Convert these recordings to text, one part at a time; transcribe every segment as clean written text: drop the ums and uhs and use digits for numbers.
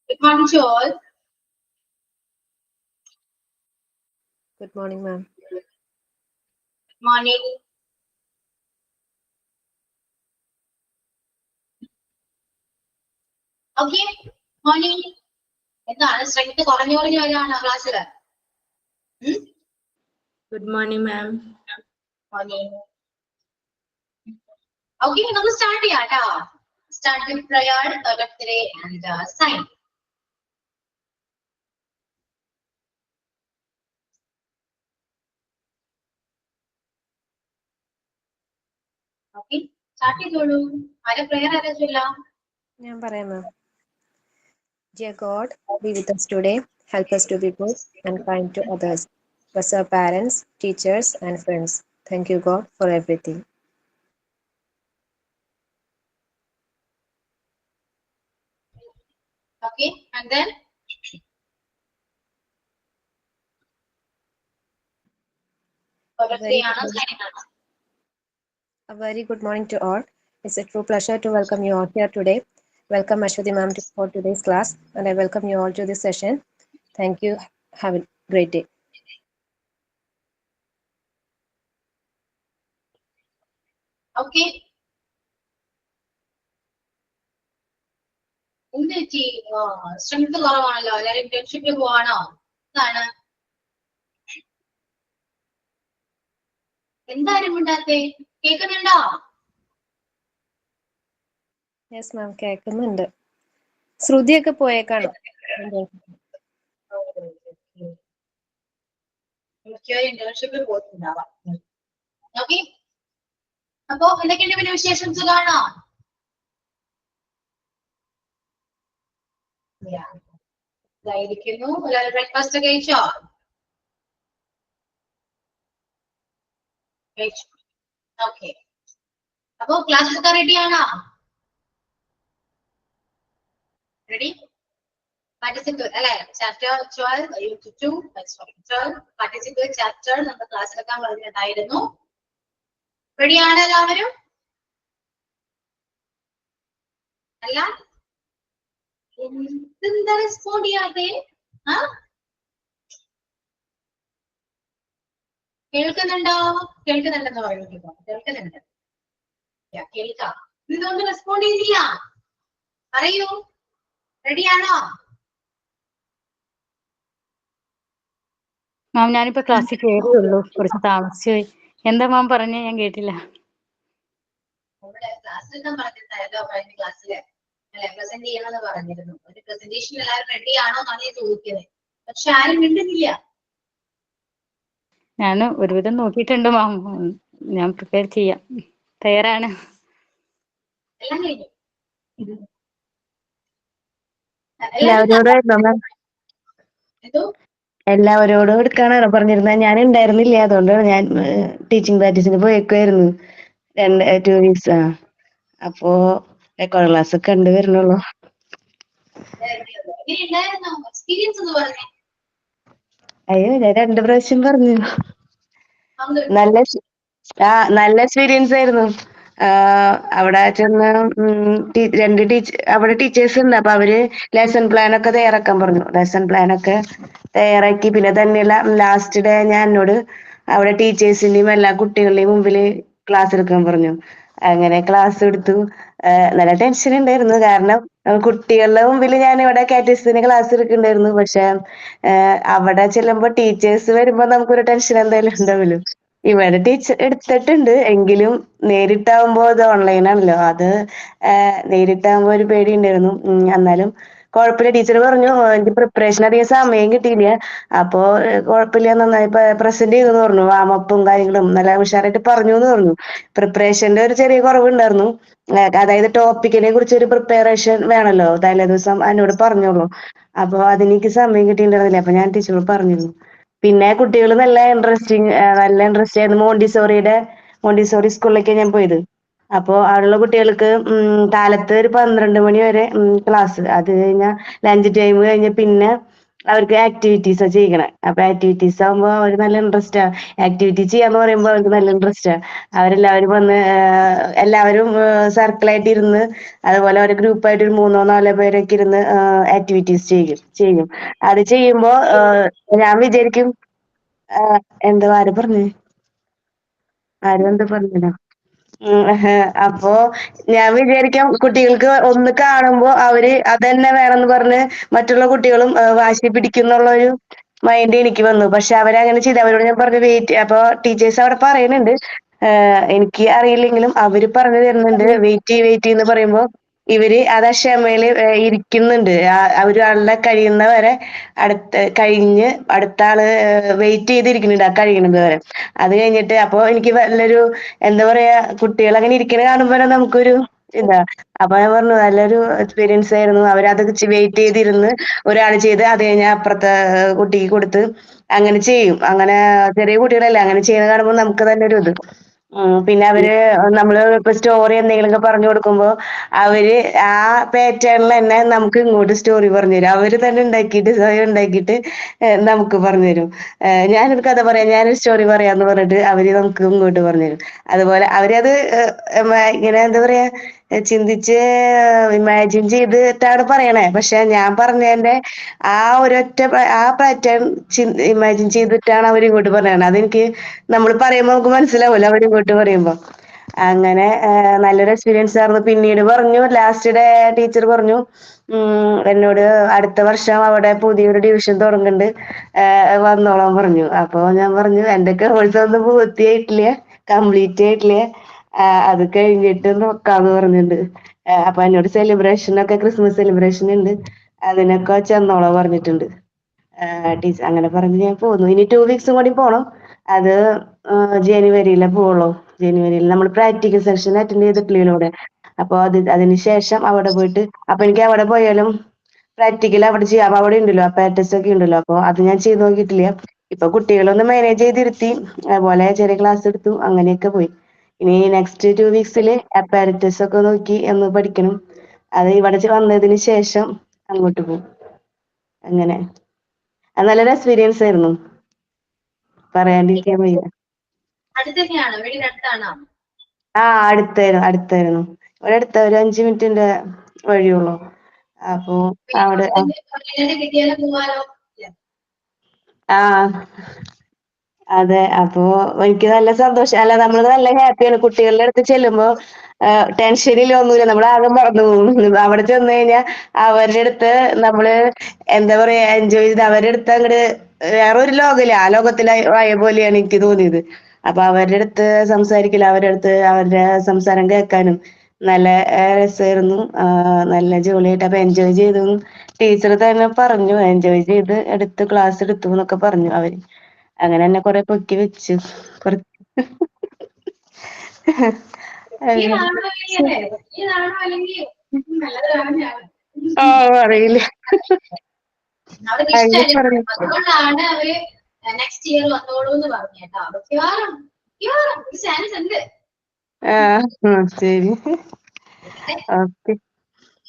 Good morning to all. Good morning, ma'am. Good morning. Okay, morning. എന്താണ് strength കുറഞ്ഞു വരികയാണോ ക്ലാസ്സിൽ? Good morning, ma'am. Morning. Okay, നമുക്ക് start ചെയ്യാം കേട്ടോ. Start with prayer, birthday and sign. Okay, start ചെയ്തോളൂ. ആരെ prayer ആരാ ചൊല്ലാം? ഞാൻ പറയാം, ma'am. Dear God, be with us today. Help us to be good and kind to others. Bless our parents, teachers, and friends. Thank you, God, for everything. Okay, and then birthday ആണോ sign ആണോ? A very good morning to all. It's a true pleasure to welcome you all here today. Welcome Ashwati ma'am for today's class, and I welcome you all to this session. Thank you. Have a great day. Okay. എന്ത് പറ്റി? Strength കുറവാണല്ലോ, എല്ലാവരും ഇന്റേൺഷിപ്പിൽ പോവാണോ? എന്താണ്? എന്തായാലും ഉണ്ടാത്തേ? കേൾക്കുന്നുണ്ടോ? Yes ma'am, കേൾക്കുന്നുണ്ട്. ശ്രുതിയൊക്കെ പോയേക്കാണോ? ഇന്റേൺഷിപ്പിൽ പോയിട്ടുണ്ടാവാം. Okay, അപ്പൊ എന്തൊക്കെയുണ്ട് പിന്നെ വിശേഷം? സുഖാണോ? ഇതായിരിക്കുന്നു. ഒരാൾ ബ്രേക്ക്ഫാസ്റ്റ് കഴിച്ചോ? കഴിച്ചു. ഓക്കെ, അപ്പൊ ക്ലാസ് എടുക്കാൻ റെഡിയാണോ? റെഡി? പാർട്ടിസിപ്പേറ്റ് അല്ലെ? ചാപ്റ്റർ 12 യൂണിറ്റ് 2 12 പാർട്ടിസിപ്പേറ്റ് ചാപ്റ്റർ നമ്മൾ ക്ലാസ് എടുക്കാൻ പറഞ്ഞിട്ടുണ്ടായിരുന്നു. റെഡിയാണ് എല്ലാവരും? അല്ല, എന്താ റെസ്പോണ്ട് ചെയ്യാതെ? കേൾക്കുന്നുണ്ടോ? കേൾക്കുന്നുണ്ടെന്ന് പറയുന്നു. കേൾക്കുന്നുണ്ട്, കേൾക്കാം. ഇതൊന്നും റെസ്പോണ്ട് ചെയ്യുന്നില്ല. പറയൂ, റെഡിയാണോ? മാം, ഞാനിപ്പോ ക്ലാസ്സിൽ കയറിയുള്ളൂ, കുറച്ച് താമസിച്ചുപോയി. എന്താ മാം പറഞ്ഞേ? ഞാൻ കേട്ടില്ല. നമ്മുടെ ക്ലാസ്സിലെല്ലാം പറഞ്ഞിട്ടുണ്ടായല്ലോ, കഴിഞ്ഞ ക്ലാസ്സില് അല്ലെ പ്രസന്റ് ചെയ്യണമെന്ന് പറഞ്ഞിരുന്നു. ഒരു പ്രസന്റേഷൻ എല്ലാവരും റെഡിയാണോ എന്നാണ് ഞാൻ ചോദിക്കുന്നത്. പക്ഷെ ആരും മിണ്ടുന്നില്ല. ഞാൻ ഒരുവിധം നോക്കിയിട്ടുണ്ട് മാം. ഞാൻ പ്രിപ്പയർ ചെയ്യാം, തയ്യാറാണ്. എല്ലാം കഴിഞ്ഞു. എല്ലാവരോടും എടുക്കാനാണ് പറഞ്ഞിരുന്നത്. ഞാൻ ഉണ്ടായിരുന്നില്ല, അതുകൊണ്ടാണ് ഞാൻ ടീച്ചിങ് പ്രാക്ടീസിന് പോയേക്കുമായിരുന്നു 2 വീക്സ്. അപ്പോ റെക്കോർഡ് ക്ലാസ് ഒക്കെ കണ്ടു വരുന്നുള്ളൂ. എക്സ്പീരിയൻസ് എന്ന് പറഞ്ഞേ? അയ്യോ, ഞാൻ 2 പ്രാവശ്യം പറഞ്ഞു. നല്ല എക്സ്പീരിയൻസ് ആയിരുന്നു. അവിടെ ചെന്ന് അവിടെ ടീച്ചേഴ്സ് ഉണ്ട്. അപ്പൊ അവര് ലെസൺ പ്ലാൻ ഒക്കെ തയ്യാറാക്കാൻ പറഞ്ഞു. ലെസൺ പ്ലാൻ ഒക്കെ തയ്യാറാക്കി. പിന്നെ തന്നെയല്ല, ലാസ്റ്റ് ഡേ എന്നോട് അവിടെ ടീച്ചേഴ്സിന്റെയും എല്ലാ കുട്ടികളുടെയും മുമ്പിൽ ക്ലാസ് എടുക്കാൻ പറഞ്ഞു. അങ്ങനെ ക്ലാസ് എടുത്തു. നല്ല ടെൻഷൻ ഉണ്ടായിരുന്നു, കാരണം കുട്ടികളുടെ മുമ്പിൽ ഞാൻ ഇവിടെ കാറ്റഗറിന് ക്ലാസ് എടുക്കുന്നുണ്ടായിരുന്നു. പക്ഷെ അവിടെ ചെല്ലുമ്പോ ടീച്ചേഴ്സ് വരുമ്പോ നമുക്കൊരു ടെൻഷൻ എന്തായാലും ഉണ്ടാവുമല്ലോ. ഇവിടെ ടീച്ചർ എടുത്തിട്ടുണ്ട്, എങ്കിലും നേരിട്ടാവുമ്പോ അത് ഓൺലൈനാണല്ലോ, അത് നേരിട്ടാവുമ്പോ ഒരു പേടി ഉണ്ടായിരുന്നു. എന്നാലും കുഴപ്പമില്ല. ടീച്ചർ പറഞ്ഞു എനിക്ക് പ്രിപ്പറേഷൻ അധികം സമയം കിട്ടിയില്ല, അപ്പോ കുഴപ്പമില്ല, നന്നായി പ്രസന്റ് ചെയ്തെന്ന് പറഞ്ഞു. വാമപ്പും കാര്യങ്ങളും നല്ല ഉഷാറായിട്ട് പറഞ്ഞു എന്ന് പറഞ്ഞു. പ്രിപ്പറേഷന്റെ ഒരു ചെറിയ കുറവുണ്ടായിരുന്നു. അതായത് ടോപ്പിക്കിനെ കുറിച്ച് ഒരു പ്രിപ്പറേഷൻ വേണമല്ലോ, തലേ ദിവസം എന്നോട് പറഞ്ഞോളൂ. അപ്പൊ അതിനെനിക്ക് സമയം കിട്ടിയിട്ടുണ്ടായിരുന്നില്ല. അപ്പൊ ഞാൻ ടീച്ചറോട് പറഞ്ഞിരുന്നു. പിന്നെ കുട്ടികൾ നല്ല ഇൻട്രസ്റ്റ് ആയിരുന്നു. മോണ്ടിസോറി സ്കൂളിലേക്കാണ് ഞാൻ പോയത്. അപ്പോ അവിടെയുള്ള കുട്ടികൾക്ക് കാലത്ത് ഒരു 12 മണി വരെ ക്ലാസ്. അത് കഴിഞ്ഞാൽ ലഞ്ച് ടൈം കഴിഞ്ഞ് പിന്നെ അവർക്ക് ആക്ടിവിറ്റീസാ ചെയ്യിക്കണേ. അപ്പൊ ആക്ടിവിറ്റീസ് ആകുമ്പോ അവര് നല്ല ഇൻട്രസ്റ്റാ. ആക്ടിവിറ്റി ചെയ്യാന്ന് പറയുമ്പോ അവർക്ക് നല്ല ഇൻട്രസ്റ്റാ. അവരെല്ലാവരും വന്ന് എല്ലാവരും സർക്കിളായിട്ട് ഇരുന്ന് അതുപോലെ ഒരു ഗ്രൂപ്പായിട്ട് ഒരു 3 4 പേരൊക്കെ ഇരുന്ന് ആക്ടിവിറ്റീസ് ചെയ്യും. അത് ചെയ്യുമ്പോ ഞാൻ വിചാരിക്കും എന്താ ആര് പറഞ്ഞേ? ആരും എന്താ പറഞ്ഞല്ലോ. അപ്പൊ ഞാൻ വിചാരിക്കാം കുട്ടികൾക്ക് ഒന്ന് കാണുമ്പോ അവര് അതന്നെ വേണമെന്ന് പറഞ്ഞ് മറ്റുള്ള കുട്ടികളും വാശി പിടിക്കുന്നുള്ളൊരു മൈൻഡ് എനിക്ക് വന്നു. പക്ഷെ അവരങ്ങനെ ചെയ്ത് അവരോട് ഞാൻ പറഞ്ഞു വെയിറ്റ്. അപ്പൊ ടീച്ചേഴ്സ് അവിടെ പറയുന്നുണ്ട്, എനിക്ക് അറിയില്ലെങ്കിലും അവര് പറഞ്ഞു തരുന്നുണ്ട് വെയിറ്റ് എന്ന് പറയുമ്പോ ഇവര് അത് ക്ഷമയില് ഇരിക്കുന്നുണ്ട്. ഒരാളുടെ കഴിയുന്നവരെ കഴിഞ്ഞ് അടുത്ത ആള് വെയിറ്റ് ചെയ്തിരിക്കുന്നുണ്ട് ആ കഴിയുന്നത് വരെ. അത് കഴിഞ്ഞിട്ട് അപ്പൊ എനിക്ക് നല്ലൊരു എന്താ പറയാ, കുട്ടികൾ അങ്ങനെ ഇരിക്കണ കാണുമ്പോ നമുക്കൊരു ഇതാ. അപ്പൊ ഞാൻ പറഞ്ഞു നല്ലൊരു എക്സ്പീരിയൻസ് ആയിരുന്നു. അവരത് വെയിറ്റ് ചെയ്തിരുന്ന് ഒരാൾ ചെയ്ത് അത് കഴിഞ്ഞാൽ അപ്പുറത്തെ കുട്ടിക്ക് കൊടുത്ത് അങ്ങനെ ചെയ്യും. അങ്ങനെ ചെറിയ കുട്ടികളല്ലേ, അങ്ങനെ ചെയ്യുന്ന കാണുമ്പോൾ നമുക്ക് തന്നെ ഒരു ഇത്. പിന്നെ അവര് നമ്മള് ഇപ്പൊ സ്റ്റോറി എന്തെങ്കിലുമൊക്കെ പറഞ്ഞു കൊടുക്കുമ്പോ അവര് ആ പാറ്റേണിൽ തന്നെ നമുക്ക് ഇങ്ങോട്ട് സ്റ്റോറി പറഞ്ഞു തരും. അവര് തന്നെ ഉണ്ടാക്കിയിട്ട് സ്വയം ഉണ്ടാക്കിയിട്ട് നമുക്ക് പറഞ്ഞു തരും. ഞാനൊരു കഥ പറയാം, ഞാനൊരു സ്റ്റോറി പറയാന്ന് പറഞ്ഞിട്ട് അവര് നമുക്ക് ഇങ്ങോട്ട് പറഞ്ഞു തരും. അതുപോലെ അവരത് ഇങ്ങനെ എന്താ പറയാ, ചിന്തിച്ച് ഇമാജിൻ ചെയ്തിട്ടാണ് പറയണേ. പക്ഷെ ഞാൻ പറഞ്ഞതിന്റെ ആ ഒരൊറ്റ ആ പാറ്റേൺ ഇമാജിൻ ചെയ്തിട്ടാണ് അവർ ഇങ്ങോട്ട് പറയണത്. അതെനിക്ക് നമ്മൾ പറയുമ്പോ നമുക്ക് മനസ്സിലാവുമല്ലോ അവരിങ്ങോട്ട് പറയുമ്പോ. അങ്ങനെ നല്ലൊരു എക്സ്പീരിയൻസ് ആയിരുന്നു. പിന്നീട് പറഞ്ഞു, ലാസ്റ്റ് ഡേ ടീച്ചർ പറഞ്ഞു എന്നോട് അടുത്ത വർഷം അവിടെ പുതിയൊരു ഡിവിഷൻ തുടങ്ങുന്നുണ്ട്, വന്നോളാൻ പറഞ്ഞു. അപ്പൊ ഞാൻ പറഞ്ഞു എന്റെ കോഴ്സ് ഒന്നും പൂർത്തിയായിട്ടില്ല, കംപ്ലീറ്റ് ആയിട്ടില്ല, അത് കഴിഞ്ഞിട്ട് നോക്കാന്ന് പറഞ്ഞിട്ടുണ്ട്. അപ്പൊ എന്നോട് സെലിബ്രേഷൻ ഒക്കെ ക്രിസ്മസ് സെലിബ്രേഷൻ ഉണ്ട്, അതിനൊക്കെ ചെന്നോളാൻ പറഞ്ഞിട്ടുണ്ട്. ടീച്ചർ അങ്ങനെ പറഞ്ഞ് ഞാൻ പോന്നു. ഇനി 2 വീക്സും കൂടി പോണം. അത് ജനുവരിയിലെ പോവുള്ളൂ. ജനുവരിയിൽ നമ്മൾ പ്രാക്ടിക്കൽ സെഷൻ അറ്റൻഡ് ചെയ്തിട്ടില്ല ഇവിടെ. അപ്പൊ അതിന് ശേഷം അവിടെ പോയിട്ട്, അപ്പൊ എനിക്ക് അവിടെ പോയാലും പ്രാക്ടിക്കൽ അവിടെ ചെയ്യാം. അപ്പൊ അവിടെ ഉണ്ടല്ലോ അപ്പാരറ്റസ് ഒക്കെ ഉണ്ടല്ലോ. അപ്പൊ അത് ഞാൻ ചെയ്ത് നോക്കിയിട്ടില്ല. ഇപ്പൊ കുട്ടികളൊന്ന് മാനേജ് ചെയ്തിരുത്തി, അതുപോലെ ചെറിയ ക്ലാസ് എടുത്തു, അങ്ങനെയൊക്കെ പോയി. ഇനി നെക്സ്റ്റ് 2 വീക്സിൽ അപ്പാരറ്റസ് ഒക്കെ നോക്കി ഒന്ന് പഠിക്കണം. അത് ഇവിടെ വന്നതിന് ശേഷം അങ്ങോട്ട് പോകും. അങ്ങനെ അത് നല്ലൊരു എക്സ്പീരിയൻസ് ആയിരുന്നു, പറയാണ്ടിരിക്കാൻ വയ്യ. അടുത്ത് തന്നെയാണോ? വീടിനടുത്താണോ? അടുത്തായിരുന്നു. ഇവിടെ അടുത്ത ഒരു 5 മിനിറ്റിന്റെ വഴിയുള്ളൂ. അപ്പൊ അവിടെ കിട്ടിയാലും പോവാലോ. ആ അതെ. അപ്പൊ എനിക്ക് നല്ല സന്തോഷം. അല്ല, നമ്മൾ നല്ല ഹാപ്പിയാണ് കുട്ടികളുടെ അടുത്ത് ചെല്ലുമ്പോ. ടെൻഷനില്ല, ഒന്നുമില്ല, നമ്മൾ ആകെ മറന്നു പോകും. അവിടെ ചെന്ന് കഴിഞ്ഞാൽ അവരുടെ അടുത്ത് നമ്മള് എന്താ പറയാ എൻജോയ് ചെയ്ത് അവരുടെ അടുത്ത് അങ്ങോട്ട് വേറൊരു ലോകമില്ല, ആ ലോകത്തിലായ പോലെയാണ് എനിക്ക് തോന്നിയത്. അപ്പൊ അവരുടെ അടുത്ത് സംസാരിക്കില്ല, അവരുടെ അടുത്ത് അവരുടെ സംസാരം കേൾക്കാനും നല്ല രസമായിരുന്നു. നല്ല ജോളിയായിട്ട് അപ്പൊ എൻജോയ് ചെയ്തു. ടീച്ചർ തന്നെ പറഞ്ഞു എൻജോയ് ചെയ്ത് എടുത്ത് ക്ലാസ് എടുത്തു എന്നൊക്കെ പറഞ്ഞു അവര്. അങ്ങനെ എന്നെ കൊറേ പൊക്കി വെച്ചു. അറിയില്ല. അവർക്ക് അങ്ങനെ ഇഷ്ടമല്ല, പറഞ്ഞു. അതുകൊണ്ടാണ് അവര് നെക്സ്റ്റ് ഇയർ വന്നോളൂ എന്ന് പറഞ്ഞു കേട്ടോ. മിക്കവാറും ഒരു ചാൻസ് ഉണ്ട്. ശരി. Okay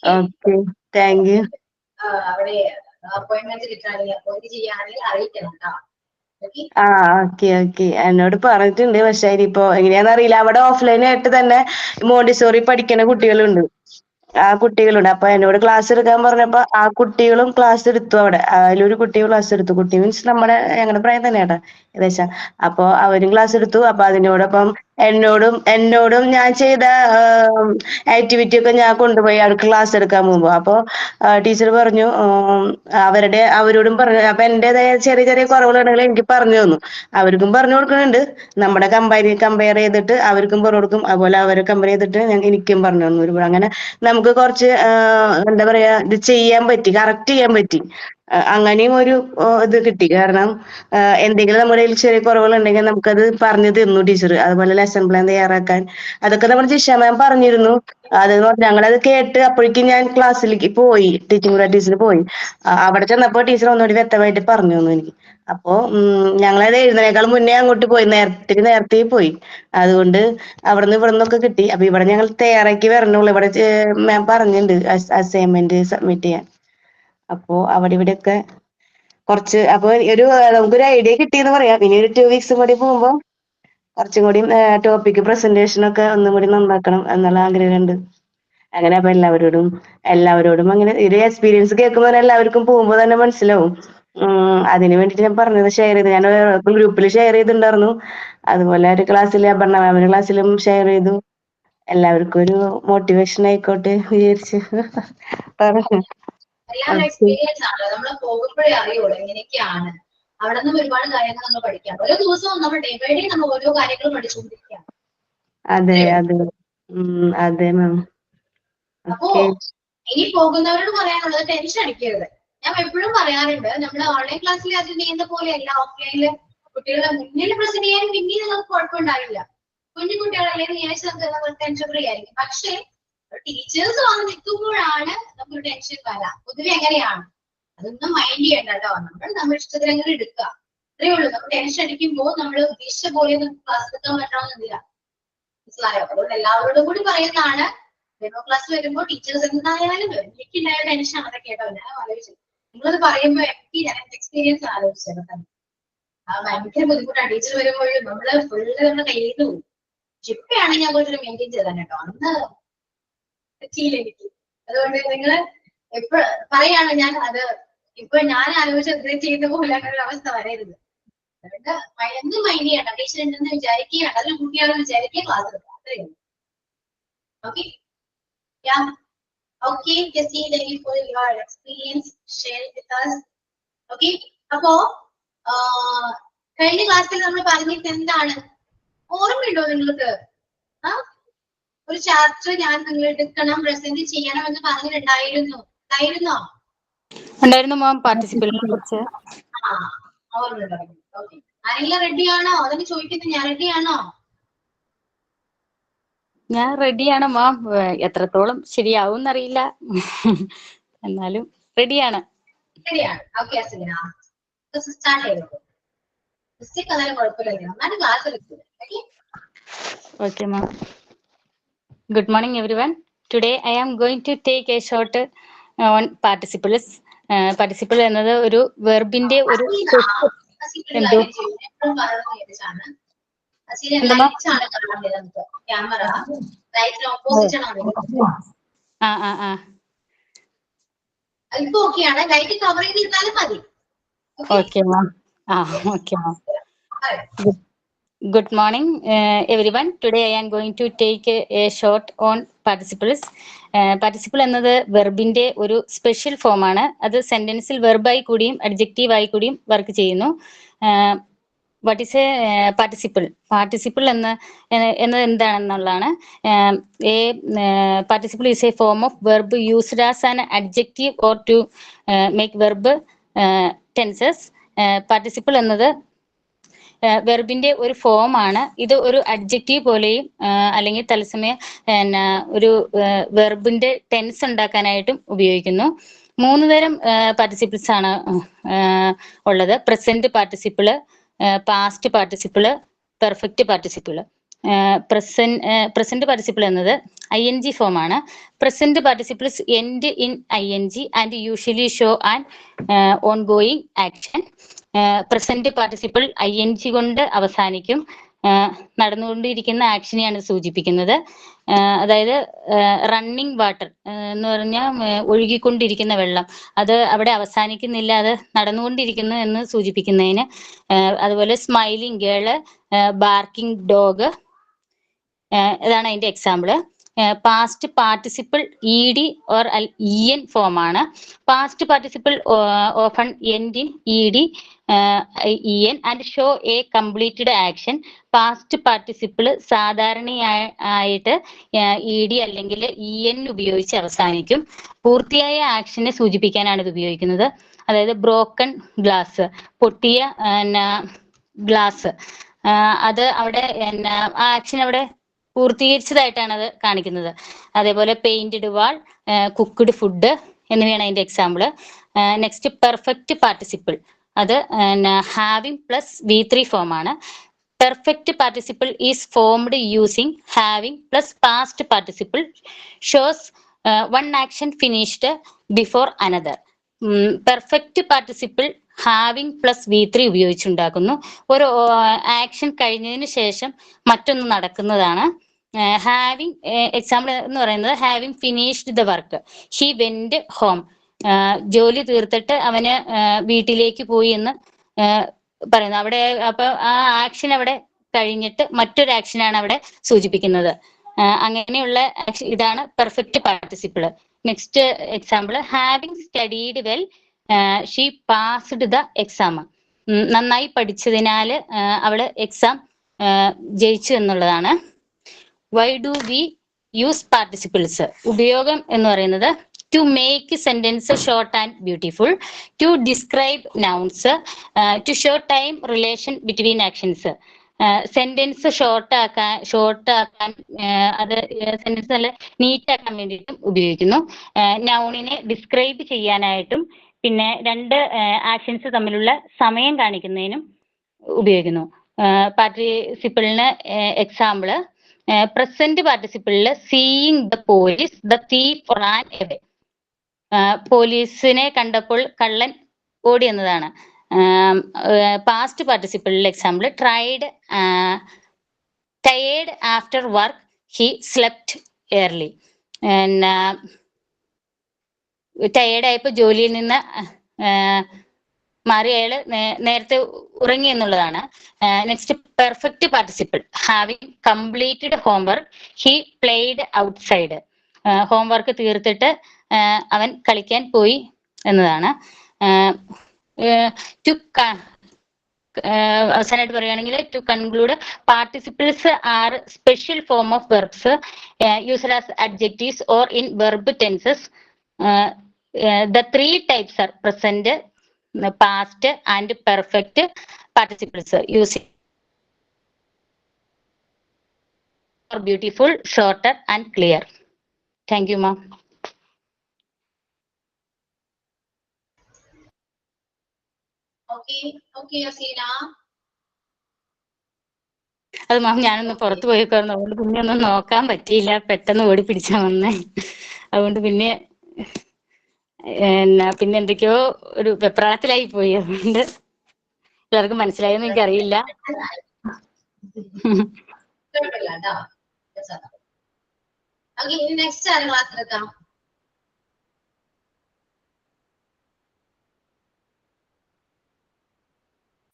okay, thank U. അവിടെ അപ്പോയിന്റ്മെന്റ് കിട്ടുകയാണെങ്കിൽ അപ്പോയിന്റ് ചെയ്യുകയാണെങ്കിൽ അറിയിക്കണം കേട്ടോ. ഓക്കെ എന്നോട് പറഞ്ഞിട്ടുണ്ട്. പക്ഷെ ഇനിയിപ്പോ എങ്ങനെയാന്ന് അറിയില്ല. അവിടെ ഓഫ്ലൈൻ ആയിട്ട് തന്നെ മോണ്ടിസോറി പഠിക്കുന്ന കുട്ടികളുണ്ട്. അപ്പൊ എന്നോട് ക്ലാസ് എടുക്കാൻ പറഞ്ഞപ്പോ ആ കുട്ടികളും ക്ലാസ് എടുത്തു അവിടെ. അതിലൊരു കുട്ടി ക്ലാസ് എടുത്തു. കുട്ടി മീൻസ് ഞങ്ങളുടെ പ്രായം തന്നെയാട്ടാ ഏകദേശം. അപ്പൊ അവരും ക്ലാസ് എടുത്തു. അപ്പൊ അതിനോടൊപ്പം എന്നോടും ഞാൻ ചെയ്ത ആക്ടിവിറ്റി ഒക്കെ ഞാൻ കൊണ്ടുപോയി അവർക്ക് ക്ലാസ് എടുക്കാൻ പോകുമ്പോ. അപ്പൊ ടീച്ചർ പറഞ്ഞു അവരോടും പറഞ്ഞു. അപ്പൊ എന്റേതായ ചെറിയ ചെറിയ കുറവുകളുണ്ടെങ്കിൽ എനിക്ക് പറഞ്ഞു തന്നു. അവർക്കും പറഞ്ഞു കൊടുക്കുന്നുണ്ട്. നമ്മുടെ കമ്പയർ ചെയ്തിട്ട് അവർക്കും പറഞ്ഞു കൊടുക്കും. അതുപോലെ അവരെ കമ്പയർ ചെയ്തിട്ട് എനിക്കും പറഞ്ഞു തന്നു ഒരുപാട്. അങ്ങനെ നമുക്ക് കുറച്ച് എന്താ പറയാ ഇത് ചെയ്യാൻ പറ്റി, കറക്റ്റ് ചെയ്യാൻ പറ്റി. അങ്ങനെയും ഒരു ഇത് കിട്ടി. കാരണം എന്തെങ്കിലും നമ്മുടെ കയ്യിൽ ചെറിയ കുറവുകളുണ്ടെങ്കിൽ നമുക്കത് പറഞ്ഞു തന്നു ടീച്ചർ. അതുപോലെ ലെസൺ പ്ലാൻ തയ്യാറാക്കാൻ അതൊക്കെ നമ്മുടെ ജിഷ മാം പറഞ്ഞിരുന്നു. ഞങ്ങളത് കേട്ട് അപ്പോഴേക്കും ഞാൻ ക്ലാസ്സിലേക്ക് പോയി, ടീച്ചിങ് പ്രാക്ടീസിന് പോയി. അവിടെ ചെന്നപ്പോ ടീച്ചർ ഒന്നുകൂടി വ്യക്തമായിട്ട് പറഞ്ഞു തന്നു എനിക്ക്. അപ്പോ ഞങ്ങളത് എഴുതുന്നതിനേക്കാൾ മുന്നേ അങ്ങോട്ട് പോയി, നേരത്തെ പോയി. അതുകൊണ്ട് അവിടുന്ന് ഇവിടുന്നൊക്കെ കിട്ടി. അപ്പൊ ഇവിടെ ഞങ്ങൾ തയ്യാറാക്കി വരണുള്ളൂ. ഇവിടെ മാം പറഞ്ഞിട്ടുണ്ട് അസൈൻമെന്റ് സബ്മിറ്റ് ചെയ്യാൻ. അപ്പോ അവിടെ ഇവിടെയൊക്കെ കുറച്ച് അപ്പൊ നമുക്കൊരു ഐഡിയ കിട്ടിയെന്ന് പറയാം. ഇനി ഒരു 2 weeks കൂടി പോകുമ്പോൾ കുറച്ചും കൂടി ടോപ്പിക് പ്രസന്റേഷൻ ഒക്കെ ഒന്നും കൂടി നന്നാക്കണം എന്നുള്ള ആഗ്രഹമുണ്ട്. അങ്ങനെ അപ്പൊ എല്ലാവരോടും അങ്ങനെ ഒരു എക്സ്പീരിയൻസ് കേൾക്കുമ്പോൾ എല്ലാവർക്കും പോകുമ്പോൾ തന്നെ മനസ്സിലാവും. അതിന് വേണ്ടിട്ട് ഞാൻ പറഞ്ഞത് ഷെയർ ചെയ്ത്, ഞാൻ ഗ്രൂപ്പിൽ ഷെയർ ചെയ്തിട്ടുണ്ടായിരുന്നു. അതുപോലെ ഒരു ക്ലാസ്സിൽ അപർണ മാമിന്റെ ക്ലാസ്സിലും ഷെയർ ചെയ്തു. എല്ലാവർക്കും ഒരു മോട്ടിവേഷൻ ആയിക്കോട്ടെ വിചാരിച്ച് പറഞ്ഞു. എല്ലാം എക്സ്പീരിയൻസ് ആണ്. നമ്മൾ പോകുമ്പോഴേ അറിയുള്ളൂ എങ്ങനെയൊക്കെയാണ്. അവിടെ നിന്നും ഒരുപാട് കാര്യങ്ങൾ നമ്മൾ പഠിക്കാം. ഓരോ ദിവസവും നമ്മൾ ഡേ ബൈ ഡേ നമ്മൾ ഓരോ കാര്യങ്ങളും പഠിച്ചുകൊണ്ടിരിക്കുകയാണ്. അതെ അതെ മാം. അപ്പോ ഇനി പോകുന്നവരോട് പറയാനുള്ളത് ടെൻഷൻ അടിക്കരുത്. ഞാൻ എപ്പോഴും പറയാറുണ്ട്, നമ്മൾ ഓൺലൈൻ ക്ലാസ്സിൽ അറ്റൻഡ് ചെയ്യുന്ന പോലെയല്ല ഓഫ്ലൈനില് കുട്ടികളെ മുന്നിൽ പ്രസന്റ് ചെയ്യാനും പിന്നീട് നമുക്ക് കുഴപ്പമുണ്ടാവില്ല. കുഞ്ഞു കുട്ടികളല്ലേ വിചാരിച്ച് നമുക്ക് ടെൻഷൻ ഫ്രീ ആയിരിക്കും. പക്ഷേ ടീച്ചേഴ്സ് വന്ന് നിൽക്കുമ്പോഴാണ് നമുക്ക് ടെൻഷൻ വരാം. പൊതുവെ എങ്ങനെയാണ്, അതൊന്നും മൈൻഡ് ചെയ്യണ്ട കേട്ടോ. നമ്മൾ ഇഷ്ടത്തിന് അങ്ങനെ എടുക്കുക, അത്രേ ഉള്ളൂ. നമ്മൾ ടെൻഷൻ അടിക്കുമ്പോൾ നമ്മൾ ഉദ്ദേശിച്ച പോലെ നമുക്ക് ക്ലാസ് എടുക്കാൻ പറ്റണമെന്നില്ല. മനസ്സിലായോ? അതുകൊണ്ട് എല്ലാവരോടും കൂടി പറയുന്നതാണ്, ഡെമോ ക്ലാസ് വരുമ്പോൾ ടീച്ചേഴ്സ് എന്തായാലും വരും. എനിക്കുണ്ടായ ടെൻഷൻ അതൊക്കെ കേട്ടോ. ഞാൻ ആലോചിച്ചു നിങ്ങളത് പറയുമ്പോൾ ഞാൻ എക്സ്പീരിയൻസ് ആലോചിച്ചത് തന്നെ. ഭയങ്കര ബുദ്ധിമുട്ടാണ്. ടീച്ചർ വരുമ്പോഴും നമ്മുടെ കയ്യിൽ നിന്ന് പോകും. ഇപ്പോഴാണെങ്കിൽ ഞാൻ കുറച്ചൊരു മെയിൻറ്റെയിൻ ചെയ്താൽ കേട്ടോ. അന്ന് പറ്റിയില്ല എനിക്ക്. അതുകൊണ്ട് നിങ്ങൾ എപ്പോഴും പറയാണ്, ഞാൻ അത് ഇപ്പൊ ഞാൻ ആലോചിച്ച് അത്രയും ചെയ്യുന്ന പോലെ അങ്ങനെ ഒരു അവസ്ഥ വരരുത്. അതുകൊണ്ട് എന്തും മൈൻഡ് ചെയ്യണ്ട. ടീച്ചർ ഉണ്ടെന്ന് വിചാരിക്കുകയാണ്, അതിൽ കുട്ടികളെ വിചാരിക്കുക, ക്ലാസ് എടുക്കുക, അത്രയും. Okay, okay, Jessie, thank you for your experience shared with us. Okay, അപ്പോ കഴിഞ്ഞ ക്ലാസ്സിൽ നമ്മൾ പറഞ്ഞിട്ട് എന്താണ് ഓർമ്മയുണ്ടോ നിങ്ങൾക്ക്? ഒരു ചാപ്റ്റർ ഞാൻ നിങ്ങൾ എടുക്കണം, പ്രസന്റ് ചെയ്യണം എന്ന് പറഞ്ഞിട്ടുണ്ടായിരുന്നോ? ഉണ്ടായിരുന്നു മാം, പാർട്ടിസിപ്പലിനെ കുറിച്ച്. ഓർമ്മയുണ്ടോ? ഓക്കെ, ആരെങ്കിലും റെഡിയാണോ? അതിന് ചോദിക്കുന്നത് ഞാൻ റെഡിയാണോ? ഞാൻ റെഡിയാണ് മാം. എത്രത്തോളം ശരിയാവും എന്നറിയില്ല, എന്നാലും റെഡിയാണ്. ശരിയാണ്. ഓക്കെ, സ്റ്റാർട്ട് ചെയ്തോളൂ. അതായത് കുഴപ്പമില്ല, എന്നാലും ക്ലാസ് എടുക്കുക. Okay ma'am. Good morning everyone. Today I am going to take a short on participles. Participle എന്നത് ഒരു വെർബിന്റെ ഒരു Okay ma'am. Okay ma'am. Good morning everyone. Today I am going to take a short on participles. Participle എന്നത് വെർബിന്റെ ഒരു special form ആണ്. അത് സെന്റൻസിൽ വെർബായി കൂടിയും adjective ആയി കൂടിയും വർക്ക് ചെയ്യുന്നു. What is a participle? Participle എന്നത് എന്താണെന്നുള്ളതാണ്. Participle is a form of verb used as an adjective or to make verb tenses. Participle എന്നത് വെർബിന്റെ ഒരു ഫോം ആണ്. ഇത് ഒരു അഡ്ജക്റ്റീവ് പോലെയും അല്ലെങ്കിൽ തത്സമയം ഒരു വെർബിന്റെ ടെൻസ് ഉണ്ടാക്കാനായിട്ടും ഉപയോഗിക്കുന്നു. 3 തരം പാർട്ടിസിപ്പിൾസ് ആണ് ഉള്ളത്: present participle, past participle, perfect participle. Present participle എന്നത് ING ഫോം ആണ്. Present participles end in ING and usually show an ongoing action. Present participle ING കൊണ്ട് അവസാനിക്കും. നടന്നുകൊണ്ടിരിക്കുന്ന ആക്ഷനെയാണ് സൂചിപ്പിക്കുന്നത്. അതായത് റണ്ണിങ് വാട്ടർ എന്ന് പറഞ്ഞാൽ ഒഴുകിക്കൊണ്ടിരിക്കുന്ന വെള്ളം, അത് അവിടെ അവസാനിക്കുന്നില്ല, അത് നടന്നുകൊണ്ടിരിക്കുന്നു എന്ന് സൂചിപ്പിക്കുന്നതിന്. അതുപോലെ സ്മൈലിംഗ് ഗേള്, ബാർക്കിംഗ് ഡോഗ്, ഇതാണ് അതിന്റെ example. Past participle ED or EN form ആണ്. Past participle often end in ED, EN and show a completed action. Past participle സാധാരണയായിട്ട് ED അല്ലെങ്കിൽ EN ഉപയോഗിച്ച് അവസാനിക്കും. പൂർത്തിയായ ആക്ഷനെ സൂചിപ്പിക്കാനാണ് ഇത് ഉപയോഗിക്കുന്നത്. അതായത് ബ്രോക്കൺ ഗ്ലാസ്, പൊട്ടിയ ഗ്ലാസ്, അത് അവിടെ ആ ആക്ഷൻ അവിടെ പൂർത്തീകരിച്ചതായിട്ടാണ് അത് കാണിക്കുന്നത്. അതേപോലെ പെയിന്റഡ് വാൾ, കുക്ക്ഡ് ഫുഡ് എന്നിവയാണ് അതിന്റെ എക്സാമ്പിള്. നെക്സ്റ്റ് പെർഫെക്റ്റ് പാർട്ടിസിപ്പിൾ, അത് ഹാവിംഗ് പ്ലസ് V3 ഫോം ആണ്. Perfect participle is formed using having plus past participle, shows one action finished before another. Perfect participle having plus V3 ഉപയോഗിച്ചുണ്ടാക്കുന്നു. ഒരു action കഴിഞ്ഞതിന് ശേഷം മറ്റൊന്ന് നടക്കുന്നതാണ്. Having example എന്ന് പറയുന്നത് having finished the work he went home. ജോലി തീർത്തിട്ട് അവന് വീട്ടിലേക്ക് പോയി എന്ന് പറയുന്നു. അവിടെ അപ്പൊ ആ ആക്ഷൻ അവിടെ കഴിഞ്ഞിട്ട് മറ്റൊരു ആക്ഷനാണ് അവിടെ സൂചിപ്പിക്കുന്നത്. അങ്ങനെയുള്ള ഇതാണ് perfect participle. Next example having studied well she passed the exam. നന്നായി പഠിച്ചതിനാൽ അവള് എക്സാം ജയിച്ചു എന്നുള്ളതാണ്. Why do we use participles? ഉപയോഗം എന്ന് പറയുന്നത് to make sentence short and beautiful, to describe nouns, to show time relation between actions. Sentence short ആക്കാൻ അത് സെന്റൻസ് നല്ല നീറ്റ് ആക്കാൻ വേണ്ടിയിട്ടും ഉപയോഗിക്കുന്നു. നൗണിനെ ഡിസ്ക്രൈബ് ചെയ്യാനായിട്ടും പിന്നെ രണ്ട് ആക്ഷൻസ് തമ്മിലുള്ള സമയം കാണിക്കുന്നതിനും ഉപയോഗിക്കുന്നു. പാർട്ടിസിപ്പിളിന് എക്സാമ്പിള് പ്രസന്റ് പാർട്ടിസിപ്പിളില് seeing the police the thief ran away. പോലീസിനെ കണ്ടപ്പോൾ കള്ളൻ ഓടി എന്നതാണ്. പാസ്റ്റ് പാർട്ടിസിപ്പിളിൽ example tired after work he slept early. Tired ആയപ്പോൾ ജോലിയിൽ നിന്ന് മാറി അയാള് നേരത്തെ ഉറങ്ങി എന്നുള്ളതാണ്. Next perfect participle having completed homework he played outside. Homework തീർത്തിട്ട് അവൻ കളിക്കാൻ പോയി എന്നതാണ്. അവസാനമായിട്ട് പറയുകയാണെങ്കിൽ to conclude participles are special form of verbs used as adjectives or in verb tenses. The three types are present, past and perfect participles using for beautiful, shorter and clear. Thank you, ma'am. Okay, Asina. അത് മാം ഞാനൊന്ന് പുറത്ത് പോയിക്കായിരുന്നു, അതുകൊണ്ട് പിന്നെ ഒന്നും നോക്കാൻ പറ്റിയില്ല, പെട്ടെന്ന് ഓടി പിടിച്ചാ വന്നേ. അതുകൊണ്ട് പിന്നെ എന്തൊക്കെയോ ഒരു വെപ്രാളത്തിലായി പോയി. അതുകൊണ്ട് എല്ലാവർക്കും മനസ്സിലായെന്ന് എനിക്കറിയില്ല. നെക്സ്റ്റ് ആണ് ക്ലാസ് എടുക്കാം.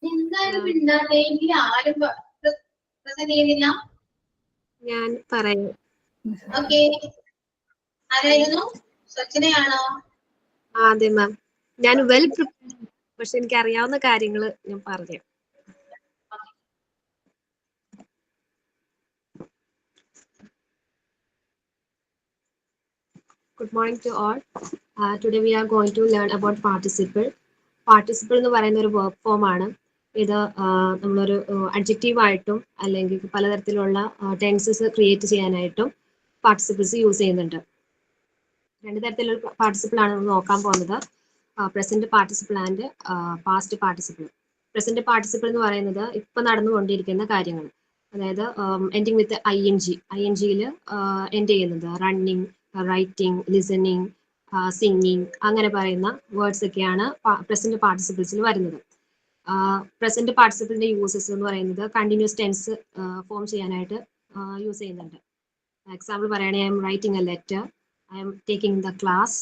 എന്തായാലും പിന്നാലെ ആരും പ്രസന്റ് ചെയ്യുന്നില്ല. ഞാൻ പറയാം. ഓക്കെ, ആരായിരുന്നു? സ്വച്ഛനയാണോ? അതെ മാം, ഞാൻ വെൽ പ്രിപ്പയർഡ്, പക്ഷെ എനിക്ക് അറിയാവുന്ന കാര്യങ്ങൾ ഞാൻ പറഞ്ഞു. Good morning to all. Today we are going to learn about participle. Participle എന്ന് പറയുന്ന ഒരു verb form ആണ്. ഇത് നമ്മളൊരു adjective ആയിട്ടും അല്ലെങ്കിൽ പലതരത്തിലുള്ള ടെൻസസ് ക്രിയേറ്റ് ചെയ്യാനായിട്ടും പാർട്ടിസിപ്പിൾസ് യൂസ് ചെയ്യുന്നുണ്ട്. രണ്ട് തരത്തിലുള്ള പാർട്ടിസിപ്പിൾ ആണ് നമ്മൾ നോക്കാൻ പോകുന്നത്, present participle and past participle. Present participle എന്ന് പറയുന്നത് ഇപ്പൊ നടന്നുകൊണ്ടിരിക്കുന്ന കാര്യങ്ങൾ, അതായത് എൻഡിങ് വിത്ത് ING എൻഡ് ചെയ്യുന്നത് റണ്ണിങ്, റൈറ്റിംഗ്, ലിസണിങ്, സിംഗിങ് അങ്ങനെ പറയുന്ന വേർഡ്സ് ഒക്കെയാണ് പ്രസന്റ് പാർട്ടിസിപ്പിൾസിൽ വരുന്നത്. പ്രസന്റ് പാർട്ടിസിപ്പിളിന്റെ യൂസസ് എന്ന് പറയുന്നത് കണ്ടിന്യൂസ് ടെൻസ് ഫോം ചെയ്യാനായിട്ട് യൂസ് ചെയ്യുന്നുണ്ട്. എക്സാമ്പിൾ പറയുകയാണെങ്കിൽ I'm writing a letter, I'm taking the class,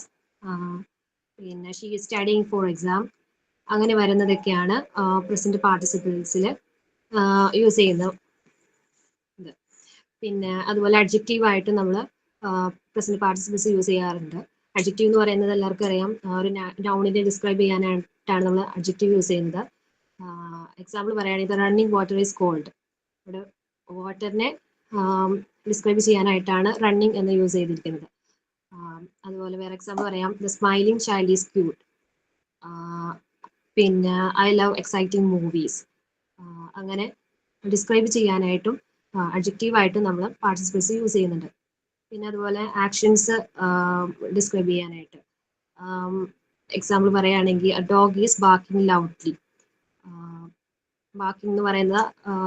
പിന്നെ she is studying for exam. അങ്ങനെ വരുന്നതൊക്കെയാണ് പ്രസന്റ് പാർട്ടിസിപ്പിൾസിൽ യൂസ് ചെയ്യുന്നത്. പിന്നെ അതുപോലെ അഡ്ജക്റ്റീവ് ആയിട്ട് നമ്മൾ പ്രസന്റ് പാർട്ടിസിപ്പിൾസ് യൂസ് ചെയ്യാറുണ്ട്. അഡ്ജക്റ്റീവ് എന്ന് പറയുന്നത് എല്ലാവർക്കും അറിയാം, ഒരു നൗണിനെ ഡിസ്ക്രൈബ് ചെയ്യാനായിട്ടാണ് നമ്മൾ അഡ്ജക്റ്റീവ് യൂസ് ചെയ്യുന്നത്. എക്സാമ്പിൾ പറയുകയാണെങ്കിൽ റണ്ണിങ് വാട്ടർ ഈസ് കോൾഡ്. ഇവിടെ വാട്ടറിനെ ഡിസ്ക്രൈബ് ചെയ്യാനായിട്ടാണ് റണ്ണിങ് എന്ന് യൂസ് ചെയ്തിരിക്കുന്നത്. അതുപോലെ വേറെ എക്സാമ്പിൾ പറയാം, the smiling child is cute. പിന്നെ ഐ ലവ് എക്സൈറ്റിംഗ് മൂവീസ്. അങ്ങനെ ഡിസ്ക്രൈബ് ചെയ്യാനായിട്ടും അഡ്ജക്റ്റീവ് ആയിട്ടും നമ്മൾ പാർട്ടിസിപ്പിൾസ് യൂസ് ചെയ്യുന്നുണ്ട്. പിന്നെ അതുപോലെ ആക്ഷൻസ് ഡിസ്ക്രൈബ് ചെയ്യാനായിട്ട് എക്സാമ്പിൾ പറയുകയാണെങ്കിൽ A dog is barking loudly. Barking എന്ന് പറയുന്നത്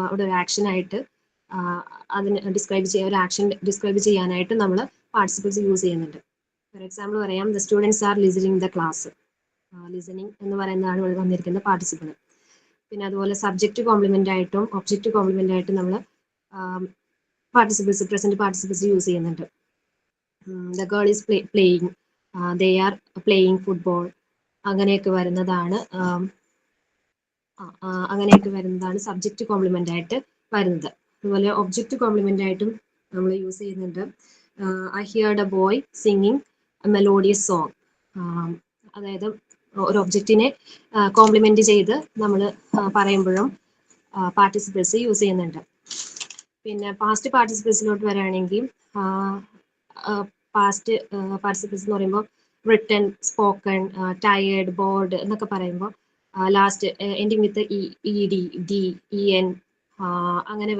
അവിടെ ഒരു ആക്ഷൻ ആയിട്ട് അതിന് ഡിസ്ക്രൈബ് ചെയ്യാൻ, ഒരു ആക്ഷൻ ഡിസ്ക്രൈബ് ചെയ്യാനായിട്ട് നമ്മൾ പാർട്ടിസിപ്പിൾസ് യൂസ് ചെയ്യുന്നുണ്ട്. ഫോർ എക്സാമ്പിൾ പറയാം, the students are listening the class. Listening എന്ന് പറയുന്നതാണ് ഇവിടെ വന്നിരിക്കുന്ന പാർട്ടിസിപ്പിൾ. പിന്നെ അതുപോലെ സബ്ജക്റ്റ് കോംപ്ലിമെന്റ് ആയിട്ടും ഒബ്ജക്റ്റ് കോംപ്ലിമെന്റ് ആയിട്ടും നമ്മൾ പാർട്ടിസിപ്പിൾസ് പ്രസന്റ് പാർട്ടിസിപ്പിൾസ് യൂസ് ചെയ്യുന്നുണ്ട്. The girl is playing, they are playing football, അങ്ങനെയൊക്കെ വരുന്നതാണ് സബ്ജക്റ്റ് കോംപ്ലിമെന്റ് ആയിട്ട് വരുന്നത്. അതുപോലെ ഒബ്ജക്റ്റ് കോംപ്ലിമെന്റ് ആയിട്ടും നമ്മൾ യൂസ് ചെയ്യുന്നുണ്ട്. I heard A boy singing melodious song. അതായത് ഒരു ഒബ്ജക്റ്റിനെ കോംപ്ലിമെന്റ് ചെയ്ത് നമ്മൾ പറയുമ്പോഴും പാർട്ടിസിപ്പിൾസ് യൂസ് ചെയ്യുന്നുണ്ട്. പിന്നെ പാസ്റ്റ് പാർട്ടിസിപ്പിൾസിലോട്ട് വരികയാണെങ്കിൽ പാസ്റ്റ് പാർട്ടിസിപ്പിൾസ് എന്ന് പറയുമ്പോൾ റിട്ടൺ, സ്പോക്കൺ, ടയേർഡ്, ബോർഡ് എന്നൊക്കെ പറയുമ്പോൾ ലാസ്റ്റ് എൻഡിങ് വിത്ത് E D, D, E N അങ്ങനെ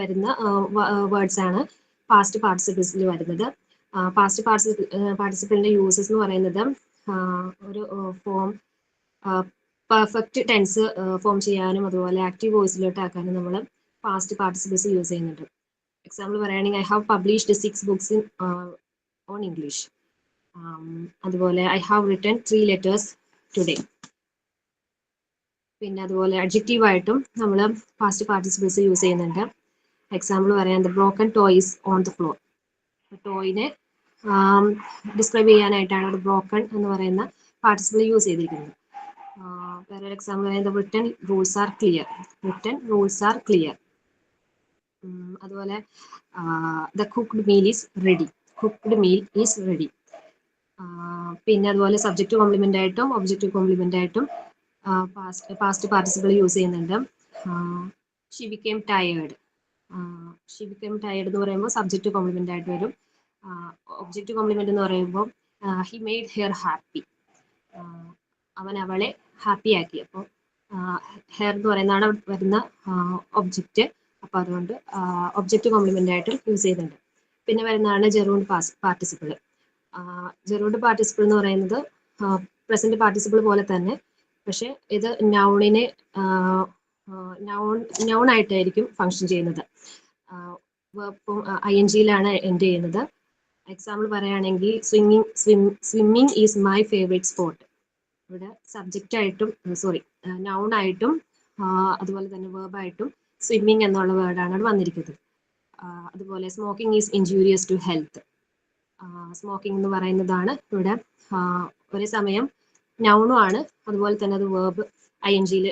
വരുന്ന വേർഡ്സ് ആണ് പാസ്റ്റ് പാർട്ടിസിപ്പിൾസിൽ വരുന്നത്. പാസ്റ്റ് പാർട്ടിസിപ്പിളിന്റെ യൂസസ് എന്ന് പറയുന്നത് ഒരു ഫോം പെർഫെക്റ്റ് ടെൻസ് ഫോം ചെയ്യാനും അതുപോലെ ആക്റ്റീവ് വോയിസിലോട്ട് ആക്കാനും നമ്മൾ പാസ്റ്റ് പാർട്ടിസിപ്പിൾസ് യൂസ് ചെയ്യുന്നുണ്ട്. എക്സാമ്പിൾ പറയുകയാണെങ്കിൽ I have published 6 books on English. അതുപോലെ I have written 3 letters today. പിന്നെ അതുപോലെ അഡ്ജക്റ്റീവ് ആയിട്ടും നമ്മൾ പാസ്റ്റ് പാർട്ടിസിപ്പിൾസ് യൂസ് ചെയ്യുന്നുണ്ട്. എക്സാമ്പിൾ പറയാൻ the broken toys on the floor. ടോയിനെ ഡിസ്ക്രൈബ് ചെയ്യാനായിട്ടാണ് ഒരു ബ്രോക്കൺ എന്ന് പറയുന്ന പാർട്ടിസിപ്പിൾ യൂസ് ചെയ്തിരിക്കുന്നത്. വേറൊരു എക്സാമ്പിൾ പറയുന്നത് written rules are clear. Written rules are clear. അതുപോലെ the cooked meal is ready. Cooked meal is ready. പിന്നെ അതുപോലെ സബ്ജക്റ്റ് കോംപ്ലിമെന്റ് ആയിട്ടും ഒബ്ജക്റ്റ് കോംപ്ലിമെന്റ് ആയിട്ടും പാസ്റ്റ് പാർട്ടിസിപ്പിൾ യൂസ് ചെയ്യുന്നുണ്ട്. She became tired. She became tired എന്ന് പറയുമ്പോൾ subject complement ആയിട്ട് വരും. ഒബ്ജക്റ്റ് കോംപ്ലിമെന്റ് എന്ന് പറയുമ്പോൾ ഹി മെയ്ഡ് ഹെയർ ഹാപ്പി. അവൻ അവളെ ഹാപ്പി ആക്കി. അപ്പോൾ ഹെയർ എന്ന് പറയുന്നതാണ് വരുന്ന ഒബ്ജക്റ്റ്. അപ്പോൾ അതുകൊണ്ട് ഒബ്ജക്റ്റ് കോംപ്ലിമെന്റ് ആയിട്ട് യൂസ് ചെയ്യുന്നുണ്ട്. പിന്നെ വരുന്നതാണ് ജെറൂണ്ട് പാർട്ടിസിപ്പിൾ. ജെറൂണ്ട് പാർട്ടിസിപ്പിൾ എന്ന് പറയുന്നത് പ്രസന്റ് പാർട്ടിസിപ്പിൾ പോലെ തന്നെ, പക്ഷെ ഇത് നൗണിനെ നൗൺ ആയിട്ടായിരിക്കും ഫങ്ഷൻ ചെയ്യുന്നത്. ഇപ്പം ING-യിലാണ് എൻഡ് ചെയ്യുന്നത്. എക്സാമ്പിൾ പറയുകയാണെങ്കിൽ swimming is my favourite sport. ഇവിടെ സബ്ജക്റ്റ് ആയിട്ടും നൗൺ ആയിട്ടും അതുപോലെ തന്നെ വേർബായിട്ടും സ്വിമ്മിങ് എന്നുള്ള വേർഡാണ് വന്നിരിക്കുന്നത്. അതുപോലെ smoking is injurious to health. Smoking എന്ന് പറയുന്നതാണ് ഇവിടെ ഒരേ സമയം നൗണും ആണ്, അതുപോലെ തന്നെ അത് വേർബ് ING-യിൽ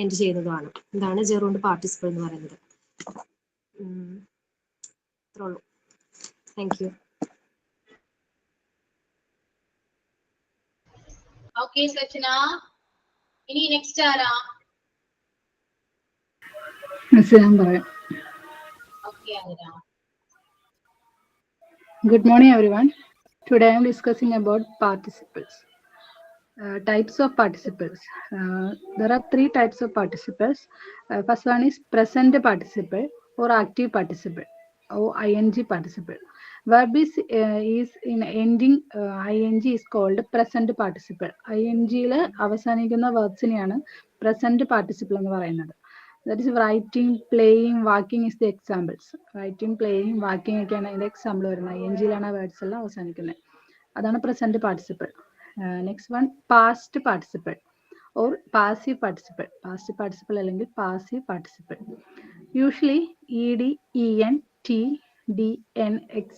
എൻഡ് ചെയ്യുന്നതുമാണ്. ഇതാണ് ജെറൂണ്ട് പാർട്ടിസിപ്പിൾ എന്ന് പറയുന്നത്. ഇത്രേ ഉള്ളൂ. Thank you. ഓക്കെ സച്ചിന, ഇനി നെക്സ്റ്റ് ആരാ? ഞാൻ പറയാം. ഓക്കെ ആരാ? Good morning, everyone. Today I am discussing about participles. Types of participles. There are 3 types of participles. First one is present participle or active participle or ING participle. Verb is in ending ING is called present participle. ING-യിൽ അവസാനിക്കുന്ന verbs-നെയാണ് present participle എന്ന് പറയുന്നത്. That is writing, playing, walking is the examples. Writing, playing, walking ഒക്കെയാണ് അതിന്റെ example വരുന്നത്. ING-യിലാണ് words എല്ലാം അവസാനിക്കുന്നത്. അതാണ് present participle. Next one past participle or passive participle. Past participle അല്ലെങ്കിൽ passive participle. Usually ED, EN, T, DN, X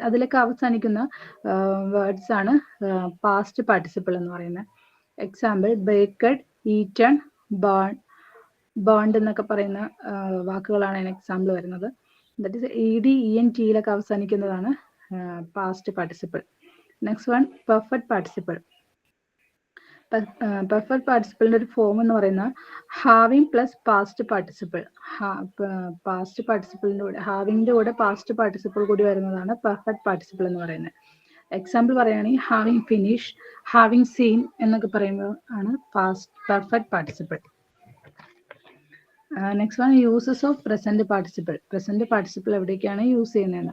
അതിലൊക്കെ അവസാനിക്കുന്ന words ആണ് പാസ്റ്റ് പാർട്ടിസിപ്പിൾ എന്ന് പറയുന്നത്. എക്സാമ്പിൾ ബേക്കഡ്, ഈറ്റൺ, ബേൺഡ് എന്നൊക്കെ പറയുന്ന വാക്കുകളാണ് അതിന് എക്സാമ്പിൾ വരുന്നത്. ദാറ്റ് ഈസ് ED, EN, T-യിലൊക്കെ അവസാനിക്കുന്നതാണ് past participle. Next one perfect participle. Perfect പാർട്ടിസിപ്പിളിന്റെ ഒരു ഫോം എന്ന് പറയുന്നത് having plus past participle. Past പാർട്ടിസിപ്പിളിന്റെ കൂടെ ഹാവിങ്ങിന്റെ കൂടെ പാസ്റ്റ് പാർട്ടിസിപ്പിൾ കൂടി വരുന്നതാണ് പെർഫെക്റ്റ് പാർട്ടിസിപ്പിൾ എന്ന് പറയുന്നത്. എക്സാമ്പിൾ പറയുകയാണെങ്കിൽ ഹാവിങ് ഫിനിഷ്, ഹാവിങ് സീൻ എന്നൊക്കെ പറയുമ്പോൾ ആണ് perfect participle. Next one uses of present participle. Present participle എവിടേക്കാണ് യൂസ് ചെയ്യുന്നത്?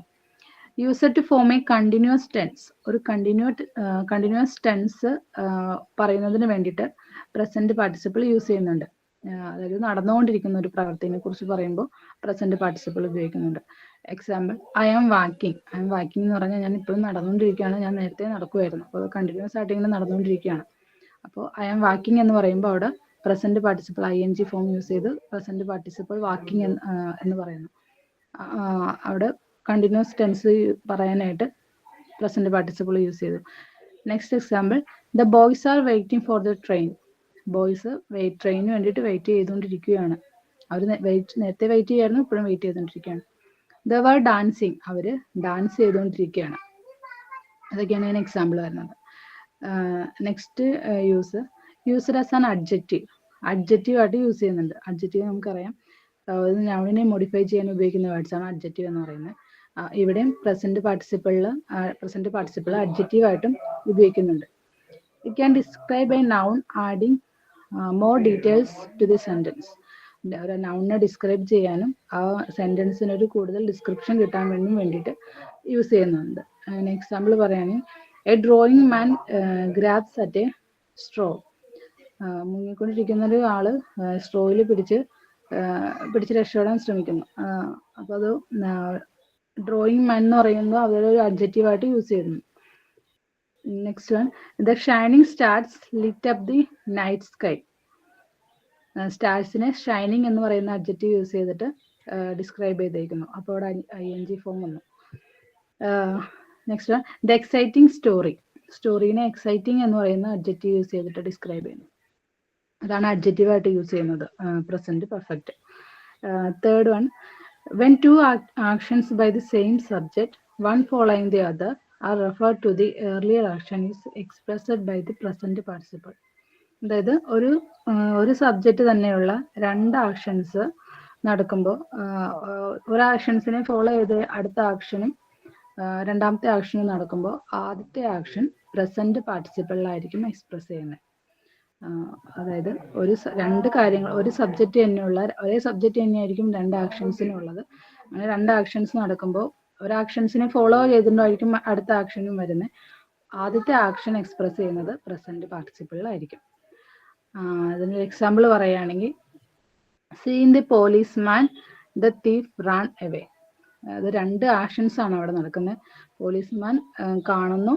Use to form a continuous tense. ഒരു കണ്ടിന്യൂസ് ടെൻസ് പറയുന്നതിന് വേണ്ടിയിട്ട് പ്രസന്റ് പാർട്ടിസിപ്പിൾ യൂസ് ചെയ്യുന്നുണ്ട്. അതായത് നടന്നുകൊണ്ടിരിക്കുന്ന ഒരു പ്രവൃത്തിനെ കുറിച്ച് പറയുമ്പോൾ പ്രസന്റ് പാർട്ടിസിപ്പിൾ ഉപയോഗിക്കുന്നുണ്ട്. Example I am walking. എന്ന് പറഞ്ഞാൽ ഞാൻ ഇപ്പോഴും നടന്നുകൊണ്ടിരിക്കുകയാണ്, ഞാൻ നേരത്തെ നടക്കുമായിരുന്നു, അപ്പോൾ കണ്ടിന്യൂസ് ആയിട്ട് ഇങ്ങനെ നടന്നുകൊണ്ടിരിക്കുകയാണ്. അപ്പോൾ ഐ ആം വാക്കിംഗ് എന്ന് പറയുമ്പോൾ അവിടെ present participle ING form use ചെയ്ത് പ്രസന്റ് പാർട്ടിസിപ്പിൾ വാക്കിംഗ് എന്ന് പറയുന്നു. അവിടെ കണ്ടിന്യൂസ് ടെൻസ് പറയാനായിട്ട് പ്രസന്റ് പാർട്ടിസിപ്പിൾ യൂസ് ചെയ്തു. Next example the boys are waiting for the train. Boys ട്രെയിനിന് വേണ്ടിയിട്ട് വെയിറ്റ് ചെയ്തുകൊണ്ടിരിക്കുകയാണ്. അവർ നേരത്തെ വെയിറ്റ് ചെയ്യായിരുന്നു, ഇപ്പോഴും വെയിറ്റ് ചെയ്തുകൊണ്ടിരിക്കുകയാണ്. They were dancing. അവർ ഡാൻസ് ചെയ്തുകൊണ്ടിരിക്കുകയാണ്. അതൊക്കെയാണ് ഞാൻ എക്സാമ്പിൾ വരുന്നത്. Next used as an adjective. Adjective ആയിട്ട് യൂസ് ചെയ്യുന്നുണ്ട്. അഡ്ജക്റ്റീവ് നമുക്കറിയാം നൗണിനെ മോഡിഫൈ ചെയ്യാൻ ഉപയോഗിക്കുന്ന വേർഡ്സ് ആണ് അഡ്ജക്റ്റീവ് എന്ന് പറയുന്നത്. ഇവിടെയും പ്രസന്റ് പാർട്ടിസിപ്പിൾ അഡ്ജക്റ്റീവ് ആയിട്ടും ഉപയോഗിക്കുന്നുണ്ട്. It can describe a noun adding more details to the sentence. ഒരു നൗണിനെ ഡിസ്ക്രൈബ് ചെയ്യാനും ആ സെന്റൻസിനൊരു കൂടുതൽ ഡിസ്ക്രിപ്ഷൻ കിട്ടാൻ വേണ്ടിയിട്ട് യൂസ് ചെയ്യുന്നുണ്ട്. എക്സാമ്പിൾ പറയുകയാണെങ്കിൽ a drowning man grabs at a straw. മുങ്ങിക്കൊണ്ടിരിക്കുന്ന ഒരു ആള് സ്ട്രോയിൽ പിടിച്ച് രക്ഷപ്പെടാൻ ശ്രമിക്കുന്നു. അപ്പോൾ അത് ഡ്രോയിങ് മാൻ എന്ന് പറയുമ്പോൾ അവരൊരു അഡ്ജക്റ്റീവ് ആയിട്ട് യൂസ് ചെയ്യുന്നു. Next one the shining stars lit up the night sky. സ്റ്റാർസിനെ ഷൈനിങ് എന്ന് പറയുന്ന അഡ്ജക്റ്റീവ് യൂസ് ചെയ്തിട്ട് ഡിസ്ക്രൈബ് ചെയ്തേക്കുന്നു. അപ്പോൾ അവിടെ ING ഫോം വന്നു. Next one the exciting story. സ്റ്റോറീനെ എക്സൈറ്റിംഗ് എന്ന് പറയുന്ന അഡ്ജക്റ്റീവ് യൂസ് ചെയ്തിട്ട് ഡിസ്ക്രൈബ് ചെയ്യുന്നു. അതാണ് അഡ്ജക്റ്റീവ് ആയിട്ട് യൂസ് ചെയ്യുന്നത് present perfect. Third one when two actions by the same subject, one following the other, are referred to, the earlier action is expressed by the present participle. അതായത് ഒരു subject തന്നെയുള്ള രണ്ട് actions നടക്കുമ്പോൾ ഒരു ആക്ഷൻസിനെ follow ചെയ്ത് അടുത്ത ആക്ഷനും രണ്ടാമത്തെ ആക്ഷനും നടക്കുമ്പോൾ ആദ്യത്തെ ആക്ഷൻ പ്രസന്റ് പാർട്ടിസിപ്പിളിലായിരിക്കും എക്സ്പ്രസ് ചെയ്യുന്നത്. അതായത് രണ്ട് കാര്യങ്ങൾ ഒരു സബ്ജക്റ്റ് തന്നെയുള്ള ഒരേ സബ്ജക്റ്റ് തന്നെയായിരിക്കും രണ്ട് ആക്ഷൻസിനുള്ളത്. അങ്ങനെ രണ്ട് ആക്ഷൻസ് നടക്കുമ്പോൾ ഒരു ആക്ഷൻസിനെ ഫോളോ ചെയ്തിട്ടായിരിക്കും അടുത്ത ആക്ഷനും വരുന്നത്. ആദ്യത്തെ ആക്ഷൻ എക്സ്പ്രസ് ചെയ്യുന്നത് പ്രസന്റ് പാർട്ടിസിപ്പിളിലായിരിക്കും. അതിനൊരു എക്സാമ്പിൾ പറയുകയാണെങ്കിൽ seeing the policeman the thief Rann away. അത് രണ്ട് ആക്ഷൻസ് ആണ് അവിടെ നടക്കുന്നത്. പോലീസ്മാൻ കാണുന്നു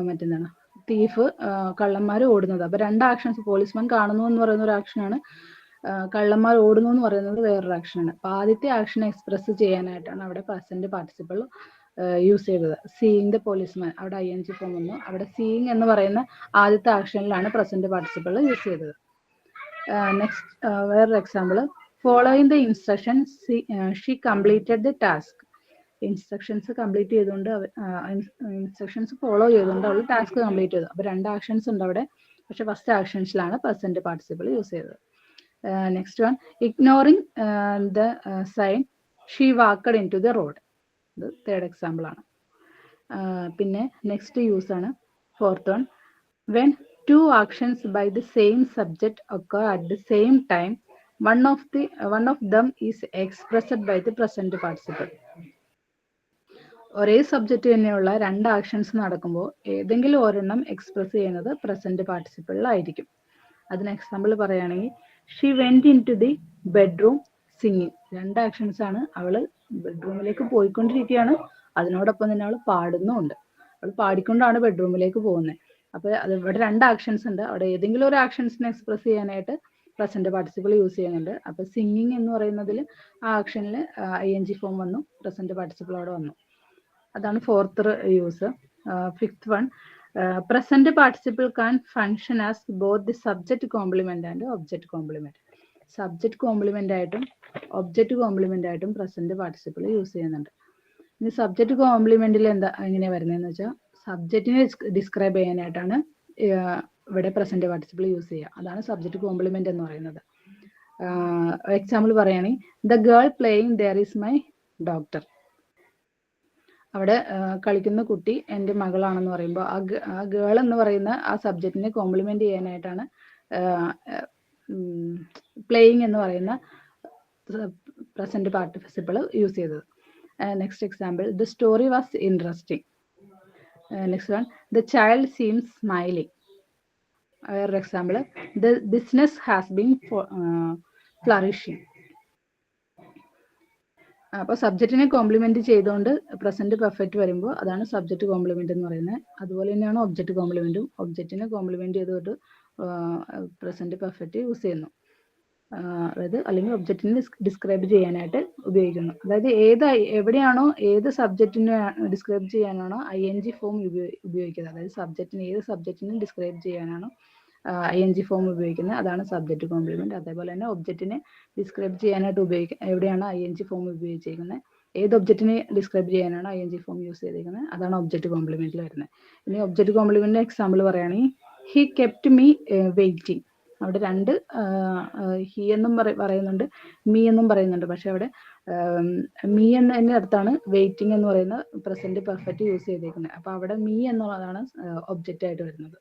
മറ്റെന്താണ് തീഫ് കള്ളന്മാർ ഓടുന്നത്. അപ്പൊ രണ്ട് ആക്ഷൻസ്, പോലീസ്മാൻ കാണുന്നു എന്ന് പറയുന്ന ഒരു ആക്ഷനാണ്, കള്ളന്മാർ ഓടുന്നു എന്ന് പറയുന്നത് വേറൊരു ആക്ഷനാണ്. അപ്പൊ ആദ്യത്തെ ആക്ഷൻ എക്സ്പ്രസ് ചെയ്യാനായിട്ടാണ് അവിടെ പ്രസന്റ് പാർട്ടിസിപ്പിൾ യൂസ് ചെയ്തത്. സീയിങ് ദ പോലീസ്മാൻ, അവിടെ ING ഫോം വന്നു. അവിടെ സീയിങ് എന്ന് പറയുന്ന ആദ്യത്തെ ആക്ഷനിലാണ് പ്രസന്റ് പാർട്ടിസിപ്പിൾ യൂസ് ചെയ്തത്. നെക്സ്റ്റ് വേറൊരു example following the instruction she completed the task. Instructions complete ചെയ്തുകൊണ്ട് ഇൻസ്ട്രക്ഷൻസ് ഫോളോ ചെയ്തുകൊണ്ട് അവൾ ടാസ്ക് കംപ്ലീറ്റ് ചെയ്തു. അപ്പൊ രണ്ട് ആക്ഷൻസ് ഉണ്ട് അവിടെ, പക്ഷെ ഫസ്റ്റ് ആക്ഷൻസിലാണ് പ്രസന്റ് പാർട്ടിസിപ്പിൾ യൂസ് ചെയ്തത്. Next one ignoring the sign she walked into the road. ഇത് തേർഡ് എക്സാമ്പിൾ ആണ്. പിന്നെ നെക്സ്റ്റ് യൂസ് ആണ് fourth one when two actions by the same subject occur at the same time, one of them is expressed by the present participle. ഒരേ subject തന്നെയുള്ള രണ്ട് actions നടക്കുമ്പോൾ ഏതെങ്കിലും ഒരെണ്ണം എക്സ്പ്രസ് ചെയ്യുന്നത് പ്രസന്റ് പാർട്ടിസിപ്പിളിലായിരിക്കും. അതിന് എക്സാമ്പിൾ പറയുകയാണെങ്കിൽ she went into the bedroom singing. രണ്ട് ആക്ഷൻസ് ആണ്. അവള് ബെഡ്റൂമിലേക്ക് പോയിക്കൊണ്ടിരിക്കുകയാണ്, അതിനോടൊപ്പം തന്നെ അവൾ പാടുന്നുമുണ്ട്. അവൾ പാടിക്കൊണ്ടാണ് ബെഡ്റൂമിലേക്ക് പോകുന്നത്. അപ്പൊ അത് ഇവിടെ രണ്ട് ആക്ഷൻസ് ഉണ്ട്. അവിടെ ഏതെങ്കിലും ഒരു ആക്ഷൻസിനെ എക്സ്പ്രസ് ചെയ്യാനായിട്ട് പ്രസന്റ് പാർട്ടിസിപ്പിൾ യൂസ് ചെയ്യുന്നുണ്ട്. അപ്പൊ സിംഗിങ് എന്ന് പറയുന്നതിൽ ആ ആക്ഷനിൽ ING ഫോം വന്നു, പ്രസന്റ് പാർട്ടിസിപ്പിൾ അവിടെ വന്നു. അതാണ് fourth use. Fifth one present participle can function as both the subject complement and object complement. Subject complement ആയിട്ടും ഒബ്ജക്ട് കോംപ്ലിമെന്റ് ആയിട്ടും പ്രസന്റ് പാർട്ടിസിപ്പിൾ യൂസ് ചെയ്യുന്നുണ്ട്. ഇനി സബ്ജക്ട് കോംപ്ലിമെന്റിൽ എങ്ങനെയാ വരുന്നതെന്ന് വെച്ചാൽ സബ്ജക്റ്റിനെ ഡിസ്ക്രൈബ് ചെയ്യാനായിട്ടാണ് ഇവിടെ പ്രസന്റ് പാർട്ടിസിപ്പിൾ യൂസ് ചെയ്യുക. അതാണ് സബ്ജക്ട് കോംപ്ലിമെന്റ് എന്ന് പറയുന്നത്. എക്സാമ്പിൾ പറയുകയാണെങ്കിൽ the girl playing there is my doctor. അവിടെ കളിക്കുന്ന കുട്ടി എൻ്റെ മകളാണെന്ന് പറയുമ്പോൾ ആ ഗേൾ എന്ന് പറയുന്ന ആ സബ്ജക്റ്റിനെ കോംപ്ലിമെന്റ് ചെയ്യാനായിട്ടാണ് പ്ലേയിങ് എന്ന് പറയുന്ന പ്രസന്റ് പാർട്ടിസിപ്പിൾ യൂസ് ചെയ്തത്. Next example the story was interesting. Next one the child seems smiling. വേറൊരു example the business has been flourishing. അപ്പോൾ സബ്ജക്റ്റിനെ കോംപ്ലിമെന്റ് ചെയ്തുകൊണ്ട് പ്രസന്റ് പെർഫെക്റ്റ് വരുമ്പോൾ അതാണ് സബ്ജക്റ്റ് കോംപ്ലിമെന്റ് എന്ന് പറയുന്നത്. അതുപോലെ തന്നെയാണ് ഒബ്ജക്റ്റ് കോംപ്ലിമെന്റും. ഒബ്ജക്റ്റിനെ കോംപ്ലിമെന്റ് ചെയ്തുകൊണ്ട് പ്രസന്റ് പെർഫെക്റ്റ് യൂസ് ചെയ്യുന്നു. അതായത് അല്ലെങ്കിൽ ഒബ്ജക്റ്റിനെ ഡിസ്ക്രൈബ് ചെയ്യാനായിട്ട് ഉപയോഗിക്കുന്നു. അതായത് എവിടെയാണോ ഏത് സബ്ജക്റ്റിനെ ഡിസ്ക്രൈബ് ചെയ്യാനാണോ ING ഫോം ഉപയോഗിക്കുന്നത്, അതായത് ഏത് സബ്ജക്റ്റിനെ ഡിസ്ക്രൈബ് ചെയ്യാനാണോ ING ഫോം ഉപയോഗിക്കുന്നത്, അതാണ് സബ്ജക്റ്റ് കോംപ്ലിമെന്റ്. അതേപോലെ തന്നെ ഒബ്ജക്റ്റിനെ ഡിസ്ക്രൈബ് ചെയ്യാനായിട്ട് എവിടെയാണോ ING ഫോം ഉപയോഗിച്ചിരിക്കുന്നത്, ഏത് ഒബ്ജക്റ്റിനെ ഡിസ്ക്രൈബ് ചെയ്യാനാണോ ING ഫോം യൂസ് ചെയ്തിരിക്കുന്നത്, അതാണ് ഒബ്ജക്റ്റ് കോംപ്ലിമെന്റിൽ വരുന്നത്. ഇനി ഒബ്ജക്റ്റ് കോംപ്ലിമെന്റിന്റെ എക്സാമ്പിൾ പറയുകയാണെങ്കിൽ ഹി കെപ്റ്റ് മീ വെയിറ്റിംഗ്. അവിടെ രണ്ട് ഹി എന്നും പറയുന്നുണ്ട്, മീ എന്നും പറയുന്നുണ്ട്. പക്ഷെ അവിടെ മീ എന്നതിന്റെ അടുത്താണ് വെയിറ്റിംഗ് എന്ന് പറയുന്ന പ്രസന്റ് പെർഫെക്റ്റ് യൂസ് ചെയ്തേക്കുന്നത്. അപ്പൊ അവിടെ മീ എന്നുള്ളതാണ് ഒബ്ജക്റ്റ് ആയിട്ട് വരുന്നത്.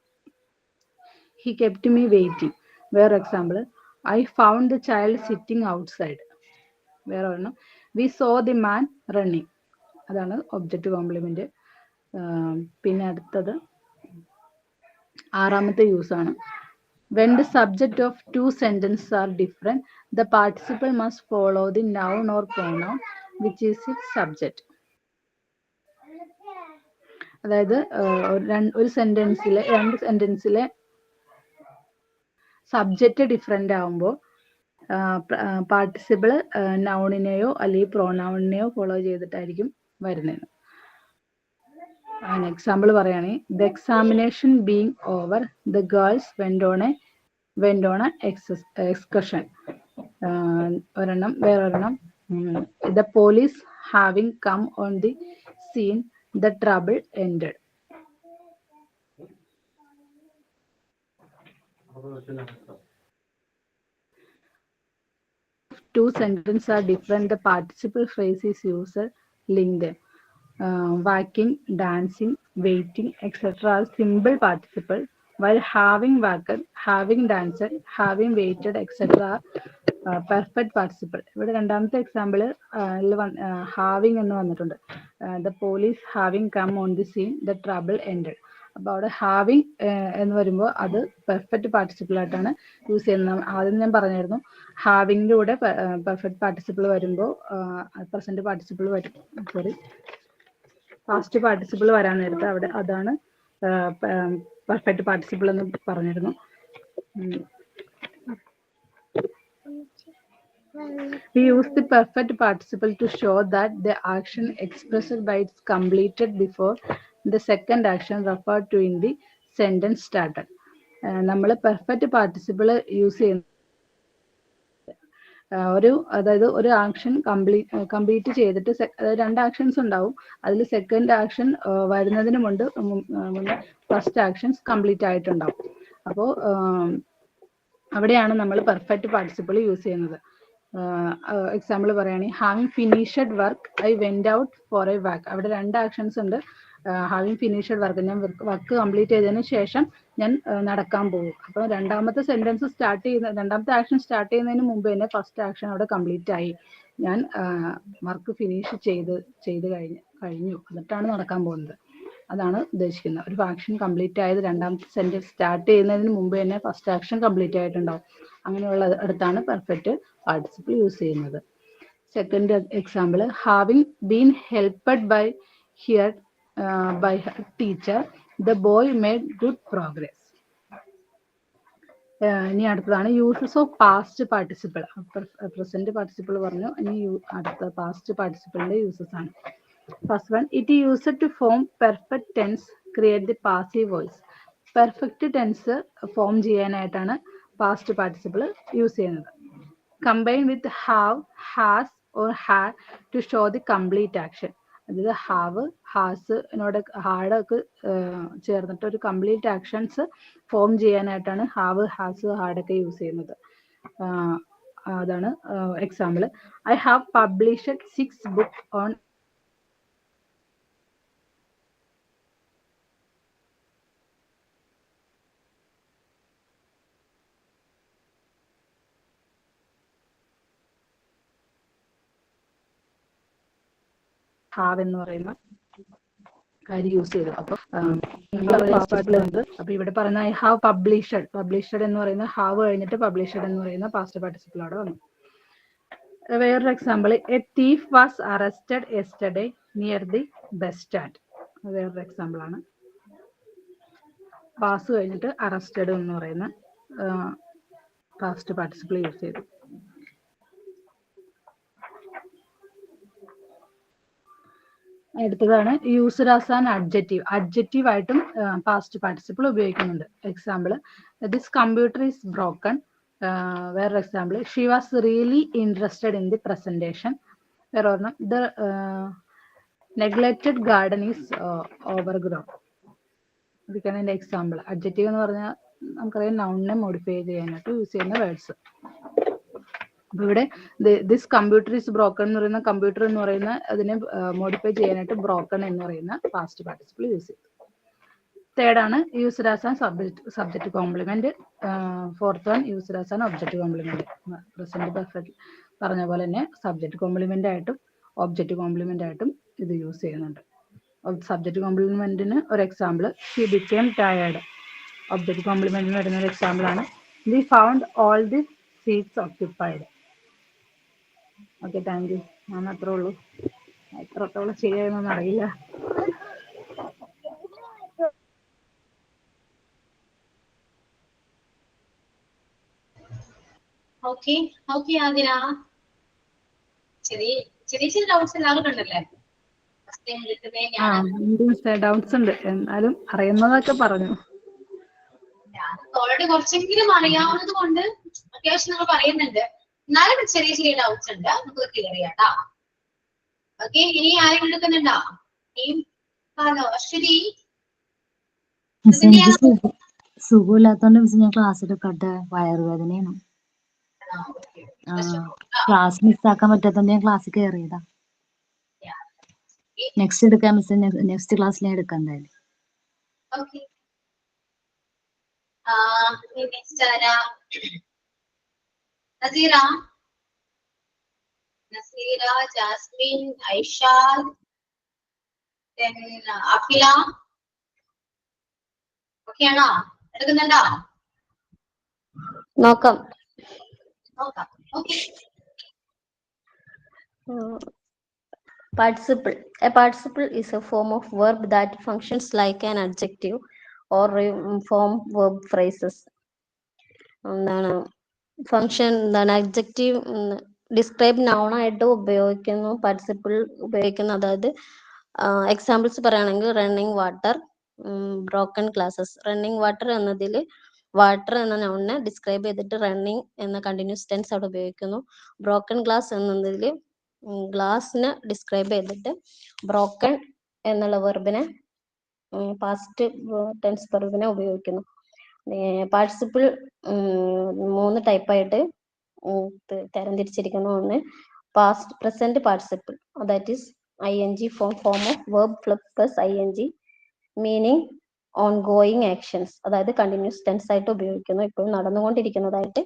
He kept me waiting. വേറെ example I found the child sitting outside. വേറെ ഒരെണ്ണം we saw the man running. അതാണ് ഒബ്ജക്റ്റ് കോംപ്ലിമെന്റ്. പിന്നെ അടുത്തത് ആറാമത്തെ യൂസ് ആണ്. When the subject of two sentences are different, the participle must follow the noun or pronoun which is its subject. അതായത് ഒരു സെന്റൻസിലെ രണ്ട് സെന്റൻസിലെ സബ്ജക്റ്റ് ഡിഫറെന്റ് ആവുമ്പോൾ പാർട്ടിസിപ്പിൾ നൗണിനെയോ അല്ലെങ്കിൽ പ്രോനൗണിനെയോ ഫോളോ ചെയ്തിട്ടായിരിക്കും വരുന്നത്. എക്സാമ്പിൾ പറയുകയാണെങ്കിൽ the examination being over the girls went on an excursion. വേറൊരെണ്ണം the police having come on the scene, the trouble ended. Two sentences are different, the participle phrase is used, link them. Walking, dancing, waiting, etc. are simple participle, while having walked, having danced, having waited, etc. are perfect participle. ഇവിടെ രണ്ടാമത്തെ example having എന്ന് വന്നിട്ടുണ്ട്. The police having come on the scene, the trouble ended. അപ്പോൾ അവിടെ having എന്ന് വരുമ്പോൾ അത് perfect participle ആയിട്ടാണ് യൂസ് ചെയ്യുന്നത്. ആദ്യം ഞാൻ പറഞ്ഞായിരുന്നു ഹാവിങ്ങിൻ്റെ കൂടെ പെർഫെക്റ്റ് പാർട്ടിസിപ്പിൾ വരുമ്പോൾ പ്രസന്റ് പാർട്ടിസിപ്പിൾ വരും, പാസ്റ്റ് പാർട്ടിസിപ്പിൾ വരാൻ നേരത്തെ അവിടെ അതാണ് പെർഫെക്റ്റ് പാർട്ടിസിപ്പിൾ എന്ന് പറഞ്ഞിരുന്നു. We use the perfect participle to show that the action expressed by its completed before the second action referred to in the sentence started. നമ്മൾ perfect participle use ചെയ്യുന്ന അതായത് ഒരു ആക്ഷൻ കംപ്ലീറ്റ് ചെയ്തിട്ട് രണ്ട് actions ഉണ്ടാവും. അതിൽ സെക്കൻഡ് ആക്ഷൻ വരുന്നതിന് മുന്നേ ഫസ്റ്റ് ആക്ഷൻസ് കംപ്ലീറ്റ് ആയിട്ടുണ്ടാവും. അപ്പോൾ അവിടെയാണ് നമ്മൾ പെർഫെക്റ്റ് പാർട്ടിസിപ്പിൾ യൂസ് ചെയ്യുന്നത്. എക്സാമ്പിൾ പറയുകയാണെങ്കിൽ having finished work I went out for a walk. അവിടെ രണ്ട് ആക്ഷൻസ് ഉണ്ട്. ഹാവിങ് ഫിനിഷ്ഡ് വർക്ക്, ഞാൻ വർക്ക് കംപ്ലീറ്റ് ചെയ്തതിന് ശേഷം ഞാൻ നടക്കാൻ പോകും. അപ്പോൾ രണ്ടാമത്തെ ആക്ഷൻ സ്റ്റാർട്ട് ചെയ്യുന്നതിന് മുമ്പ് തന്നെ ഫസ്റ്റ് ആക്ഷൻ അവിടെ കംപ്ലീറ്റ് ആയി, ഞാൻ വർക്ക് ഫിനിഷ് ചെയ്ത് കഴിഞ്ഞു, എന്നിട്ടാണ് നടക്കാൻ പോകുന്നത്. അതാണ് ഉദ്ദേശിക്കുന്നത്. ഒരു ആക്ഷൻ കംപ്ലീറ്റ് ആയത് രണ്ടാമത്തെ സെന്റൻസ് സ്റ്റാർട്ട് ചെയ്യുന്നതിന് മുമ്പ് തന്നെ ഫസ്റ്റ് ആക്ഷൻ കംപ്ലീറ്റ് ആയിട്ടുണ്ടാവും. അങ്ങനെയുള്ള അടുത്താണ് പെർഫെക്റ്റ് പാർട്ടിസിപ്പിൾ യൂസ് ചെയ്യുന്നത്. Second example having been helped by her by her teacher, the boy made good progress. ഇനി അടുത്തതാണ് uses of past participle. Present participle പറഞ്ഞു, ഇനി അടുത്ത പാസ്റ്റ് പാർട്ടിസിപ്പിളിന്റെ യൂസസ് ആണ്. First one, it used to form perfect tense create the passive voice. Perfect tense form ചെയ്യാനായിട്ടാണ് past participle use ചെയ്യുന്നത്. Combine with have, has or had to show the complete action. അതായത് have, ഹാസിനോട് ഹാഡൊക്കെ ചേർന്നിട്ട് ഒരു complete actions form ചെയ്യാനായിട്ടാണ് have, has, ഹാഡൊക്കെ use ചെയ്യുന്നത്. അതാണ് example. I have published 6 books on have എന്ന് പറയുന്ന കാര്യം യൂസ് ചെയ്തു. അപ്പൊ ഇവിടെ പറയുന്ന ഐ ഹാവ് പബ്ലിഷ്ഡ് എന്ന് പറയുന്ന ഹാവ് കഴിഞ്ഞിട്ട് പബ്ലിഷ്ഡ് എന്ന് പറയുന്ന പാസ്റ്റ് പാർട്ടിസിപ്പിൾ അവിടെ വന്നു. വേറൊരു example, a thief was arrested yesterday near the bus stand. വേറൊരു എക്സാമ്പിൾ ആണ്. പാസ് കഴിഞ്ഞിട്ട് അറസ്റ്റഡ് എന്ന് പറയുന്ന പാസ്റ്റ് പാർട്ടിസിപ്പിൾ യൂസ് ചെയ്തു. അടുത്തതാണ് used as an adjective. Adjective ആയിട്ടും പാസ്റ്റ് പാർട്ടിസിപ്പിൾ ഉപയോഗിക്കുന്നുണ്ട്. Example, this computer is broken. വേറൊരു example, she was really interested in the presentation. വേറെ ഒരെണ്ണം, the neglected garden is overgrown. ഇതൊക്കെയാണ് എൻ്റെ എക്സാമ്പിൾ. അഡ്ജക്റ്റീവ് എന്ന് പറഞ്ഞാൽ നമുക്കറിയാം നൗണിനെ മോഡിഫൈ ചെയ്യാനായിട്ട് യൂസ് ചെയ്യുന്ന വേർഡ്സ്. അപ്പൊ ഇവിടെ ദിസ് കമ്പ്യൂട്ടർ ഈസ് ബ്രോക്കൺ എന്ന് പറയുന്ന കമ്പ്യൂട്ടർ എന്ന് പറയുന്ന അതിനെ മോഡിഫൈ ചെയ്യാനായിട്ട് ബ്രോക്കൺ എന്ന് പറയുന്ന പാസ്റ്റ് പാർട്ടിസിപ്പിൾ യൂസ് ചെയ്തു. തേർഡ് ആണ് used as an subject complement. Fourth one used as an object complement. Present perfect പറഞ്ഞ പോലെ തന്നെ സബ്ജക്റ്റ് കോംപ്ലിമെന്റ് ആയിട്ടും ഒബ്ജക്റ്റ് കോംപ്ലിമെന്റ് ആയിട്ടും ഇത് യൂസ് ചെയ്യുന്നുണ്ട്. സബ്ജക്റ്റ് കോംപ്ലിമെന്റിന് ഒരു example, she became tired. Object കോംപ്ലിമെന്റിന് വരുന്ന ഒരു എക്സാമ്പിൾ ആണ്, we found all the seats occupied. Okay, thank you. ഞാൻ അത്രേ ഉള്ളൂ. എത്രത്തോളം ശരിയായെന്നൊന്നും അറിയില്ല. ഓക്കെ ഓക്കെ ആതിര, ചെറിയ ചെറിയ ചെറിയ ഡൗട്ട്സ് എല്ലാവർക്കും ഉണ്ടല്ലേ? ഡൗട്ട്സ് ഉണ്ട്, എന്നാലും അറിയുന്നതൊക്കെ പറഞ്ഞു. ഓൾറെഡി കുറച്ചെങ്കിലും അറിയാവുന്നത് കൊണ്ട് അത്യാവശ്യം നമ്മൾ പറയുന്നുണ്ട്. എന്നാലും ചെറിയ ചെറിയ ഡൗട്ട്സ് ഉണ്ട്, നമുക്ക് ക്ലിയർ ചെയ്യാട്ടാ. ഓക്കെ, ഇനി ആരെങ്കിലും എടുക്കുന്നുണ്ടോ? ഹലോ അശ്വതി. സുഖമില്ലാത്തോണ്ട് മിസ് ഞാൻ ക്ലാസ് എടുക്കട്ടെ, വയറുവേദനയാണ്. ക്ലാസ് മിസ്സാക്കാൻ പറ്റാത്തോണ്ട് ഞാൻ ക്ലാസ്സിൽ കയറിയതാ. നെക്സ്റ്റ് എടുക്കാം മിസ്, നെക്സ്റ്റ് ക്ലാസ്സിൽ ഞാൻ എടുക്കാം എന്തായാലും. ഓക്കെ, നെക്സ്റ്റ് ആരാ? നസീറ, ജാസ്മിൻ, ഐഷ, അഖില. ഓക്കെ ആണോ? എടുക്കുന്നുണ്ടോ? നോക്കാം. നോക്കാം. Okay. Participle. A participle is a form of verb that functions like an adjective or form verb phrases. എന്താണ് ഫംഗ്ഷൻ, എന്താണ് അഡ്ജക്റ്റീവ് ഡിസ്ക്രൈബ് നൗൺ ആയിട്ട് ഉപയോഗിക്കുന്നു പാർട്ടിസിപ്പിൾ ഉപയോഗിക്കുന്നു. അതായത് എക്സാമ്പിൾസ് പറയുകയാണെങ്കിൽ running water, broken glasses. Running water എന്നതിൽ വാട്ടർ എന്ന നൗണിനെ describe ചെയ്തിട്ട് റണ്ണിങ് എന്ന കണ്ടിന്യൂസ് ടെൻസ് അവിടെ ഉപയോഗിക്കുന്നു. ബ്രോക്കൺ ഗ്ലാസ് എന്നതിൽ ഗ്ലാസിനെ ഡിസ്ക്രൈബ് ചെയ്തിട്ട് ബ്രോക്കൺ എന്നുള്ള വെർബിനെ പാസ്റ്റ് ടെൻസ് വെർബിനെ ഉപയോഗിക്കുന്നു. പാർട്ടിസിപ്പിൾ 3 ടൈപ്പായിട്ട് തരംതിരിച്ചിരിക്കുന്നു. ഒന്ന് past present participle, that is ing form of verb plus ing, meaning on going actions, അതായത് കണ്ടിന്യൂസ് ടെൻസ് ആയിട്ട് ഉപയോഗിക്കുന്നു, ഇപ്പോൾ നടന്നുകൊണ്ടിരിക്കുന്നതായിട്ട്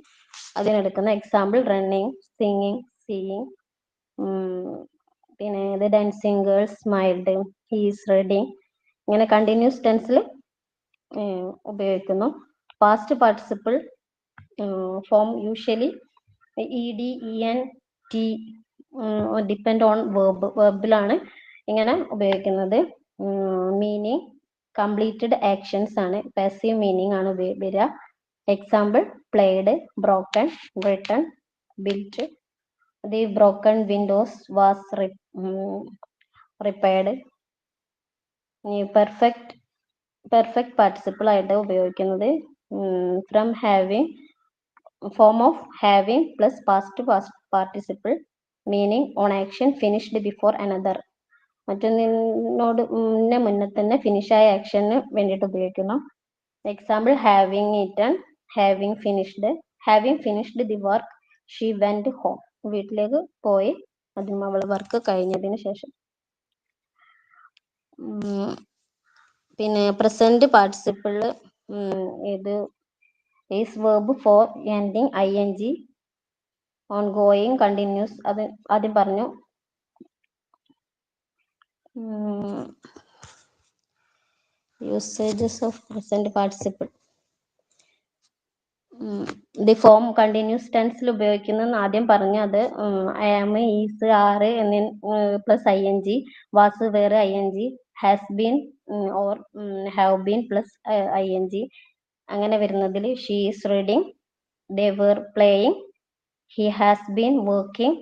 അതിനെടുക്കുന്ന. Example running, singing, seeing. പിന്നെ ഇത് dancing girl smiled, he's reading. ഇങ്ങനെ കണ്ടിന്യൂസ് ടെൻസിൽ ഉപയോഗിക്കുന്നു. Past participle form usually ed, en, t depend on വെർബിലാണ് ഇങ്ങനെ ഉപയോഗിക്കുന്നത്. മീനിങ് കംപ്ലീറ്റഡ് ആക്ഷൻസ് ആണ്, പാസീവ് മീനിങ് ആണ് വരിക. Example played, broken, written, built. The broken windows was repaired. Perfect participle ആയിട്ട് ഉപയോഗിക്കുന്നത് from having, form of having plus past participle, meaning on action finished before another. മറ്റൊന്നിനോട് മുന്നേ തന്നെ finish ആയ ആക്ഷന് വേണ്ടിയിട്ട് ഉപയോഗിക്കുന്നു. Example having eaten, having finished the work, she went home. വീട്ടിലേക്ക് പോയി, അതും അവൾ വർക്ക് കഴിഞ്ഞതിന് ശേഷം. പിന്നെ പ്രസന്റ് പാർട്ടിസിപ്പിള് ഇത് is verb for ending ing, on going, continuous. അത് ആദ്യം പറഞ്ഞു. Usages of present participle. The form continuous ടെൻസിൽ ഉപയോഗിക്കുന്ന ആദ്യം പറഞ്ഞത് I am, is, are plus ING, was വേറെ ING, has been or have been plus ING. അങ്ങനെ വരുന്നതിൽ she is reading, they were playing, he has been working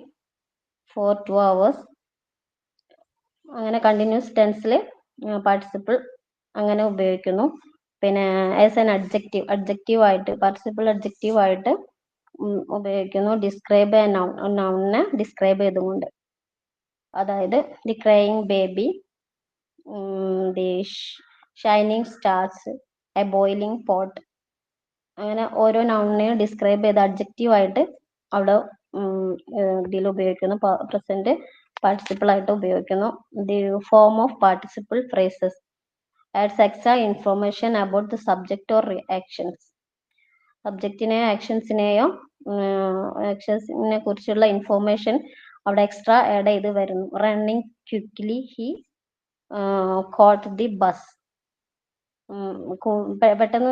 for 2 hours. അങ്ങനെ continuous ടെൻസിൽ participle അങ്ങനെ ഉപയോഗിക്കുന്നു. പിന്നെ ആസ് എൻ അഡ്ജക്റ്റീവ് ആയിട്ട് participle adjective ആയിട്ട് ഉപയോഗിക്കുന്നു. ഡിസ്ക്രൈബ് നൗണിനെ ഡിസ്ക്രൈബ് ചെയ്തുകൊണ്ട്, അതായത് the crying baby, the shining stars, A boiling pot. അങ്ങനെ ഓരോ നൗണിനെയും ഡിസ്ക്രൈബ് ചെയ്ത് അഡ്ജക്റ്റീവ് ആയിട്ട് അവിടെ ഇതിൽ ഉപയോഗിക്കുന്നു. പ്രസന്റ് പാർട്ടിസിപ്പിൾ ആയിട്ട് ഉപയോഗിക്കുന്നു. The form of participle phrases adds extra information about the subject or actions. സബ്ജക്റ്റിനെയോ ആക്ഷൻസിനെയോ ആക്ഷൻസിനെ കുറിച്ചുള്ള ഇൻഫോർമേഷൻ അവിടെ എക്സ്ട്രാ ആഡ് ചെയ്ത് വരുന്നു. Running quickly, he caught the bus. പെട്ടെന്ന്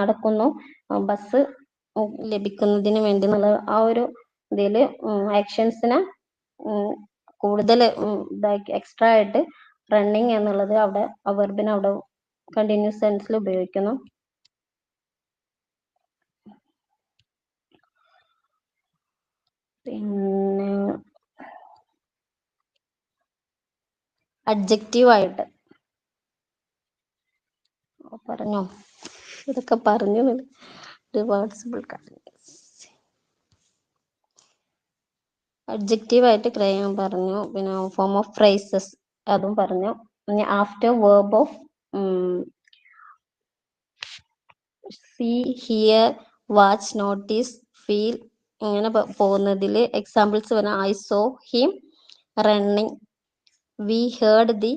നടക്കുന്നു ബസ് ലഭിക്കുന്നതിന് വേണ്ടി എന്നുള്ള ആ ഒരു ഇതിൽ ആക്ഷൻസിനെ കൂടുതൽ ഇതാക്കി എക്സ്ട്രാ ആയിട്ട് റണ്ണിങ് എന്നുള്ളത് അവിടെ വെർബിനെ അവിടെ കണ്ടിന്യൂസ് ടെൻസിൽ ഉപയോഗിക്കുന്നു. പിന്നെ അഡ്ജക്റ്റീവ് ആയിട്ട് പറഞ്ഞോ, ഇതൊക്കെ പറഞ്ഞു. റിവേഴ്സിബിൾ അഡ്ജക്റ്റീവ് ആയിട്ട് ക്രയം പറഞ്ഞു. പിന്നെ ഫോം ഓഫ് ഫ്രേസസ് അതും പറഞ്ഞു. പിന്നെ after verb of see, hear, watch, notice, feel ഇങ്ങനെ പോകുന്നതിൽ എക്സാമ്പിൾസ് പറഞ്ഞാൽ I saw him running, we heard the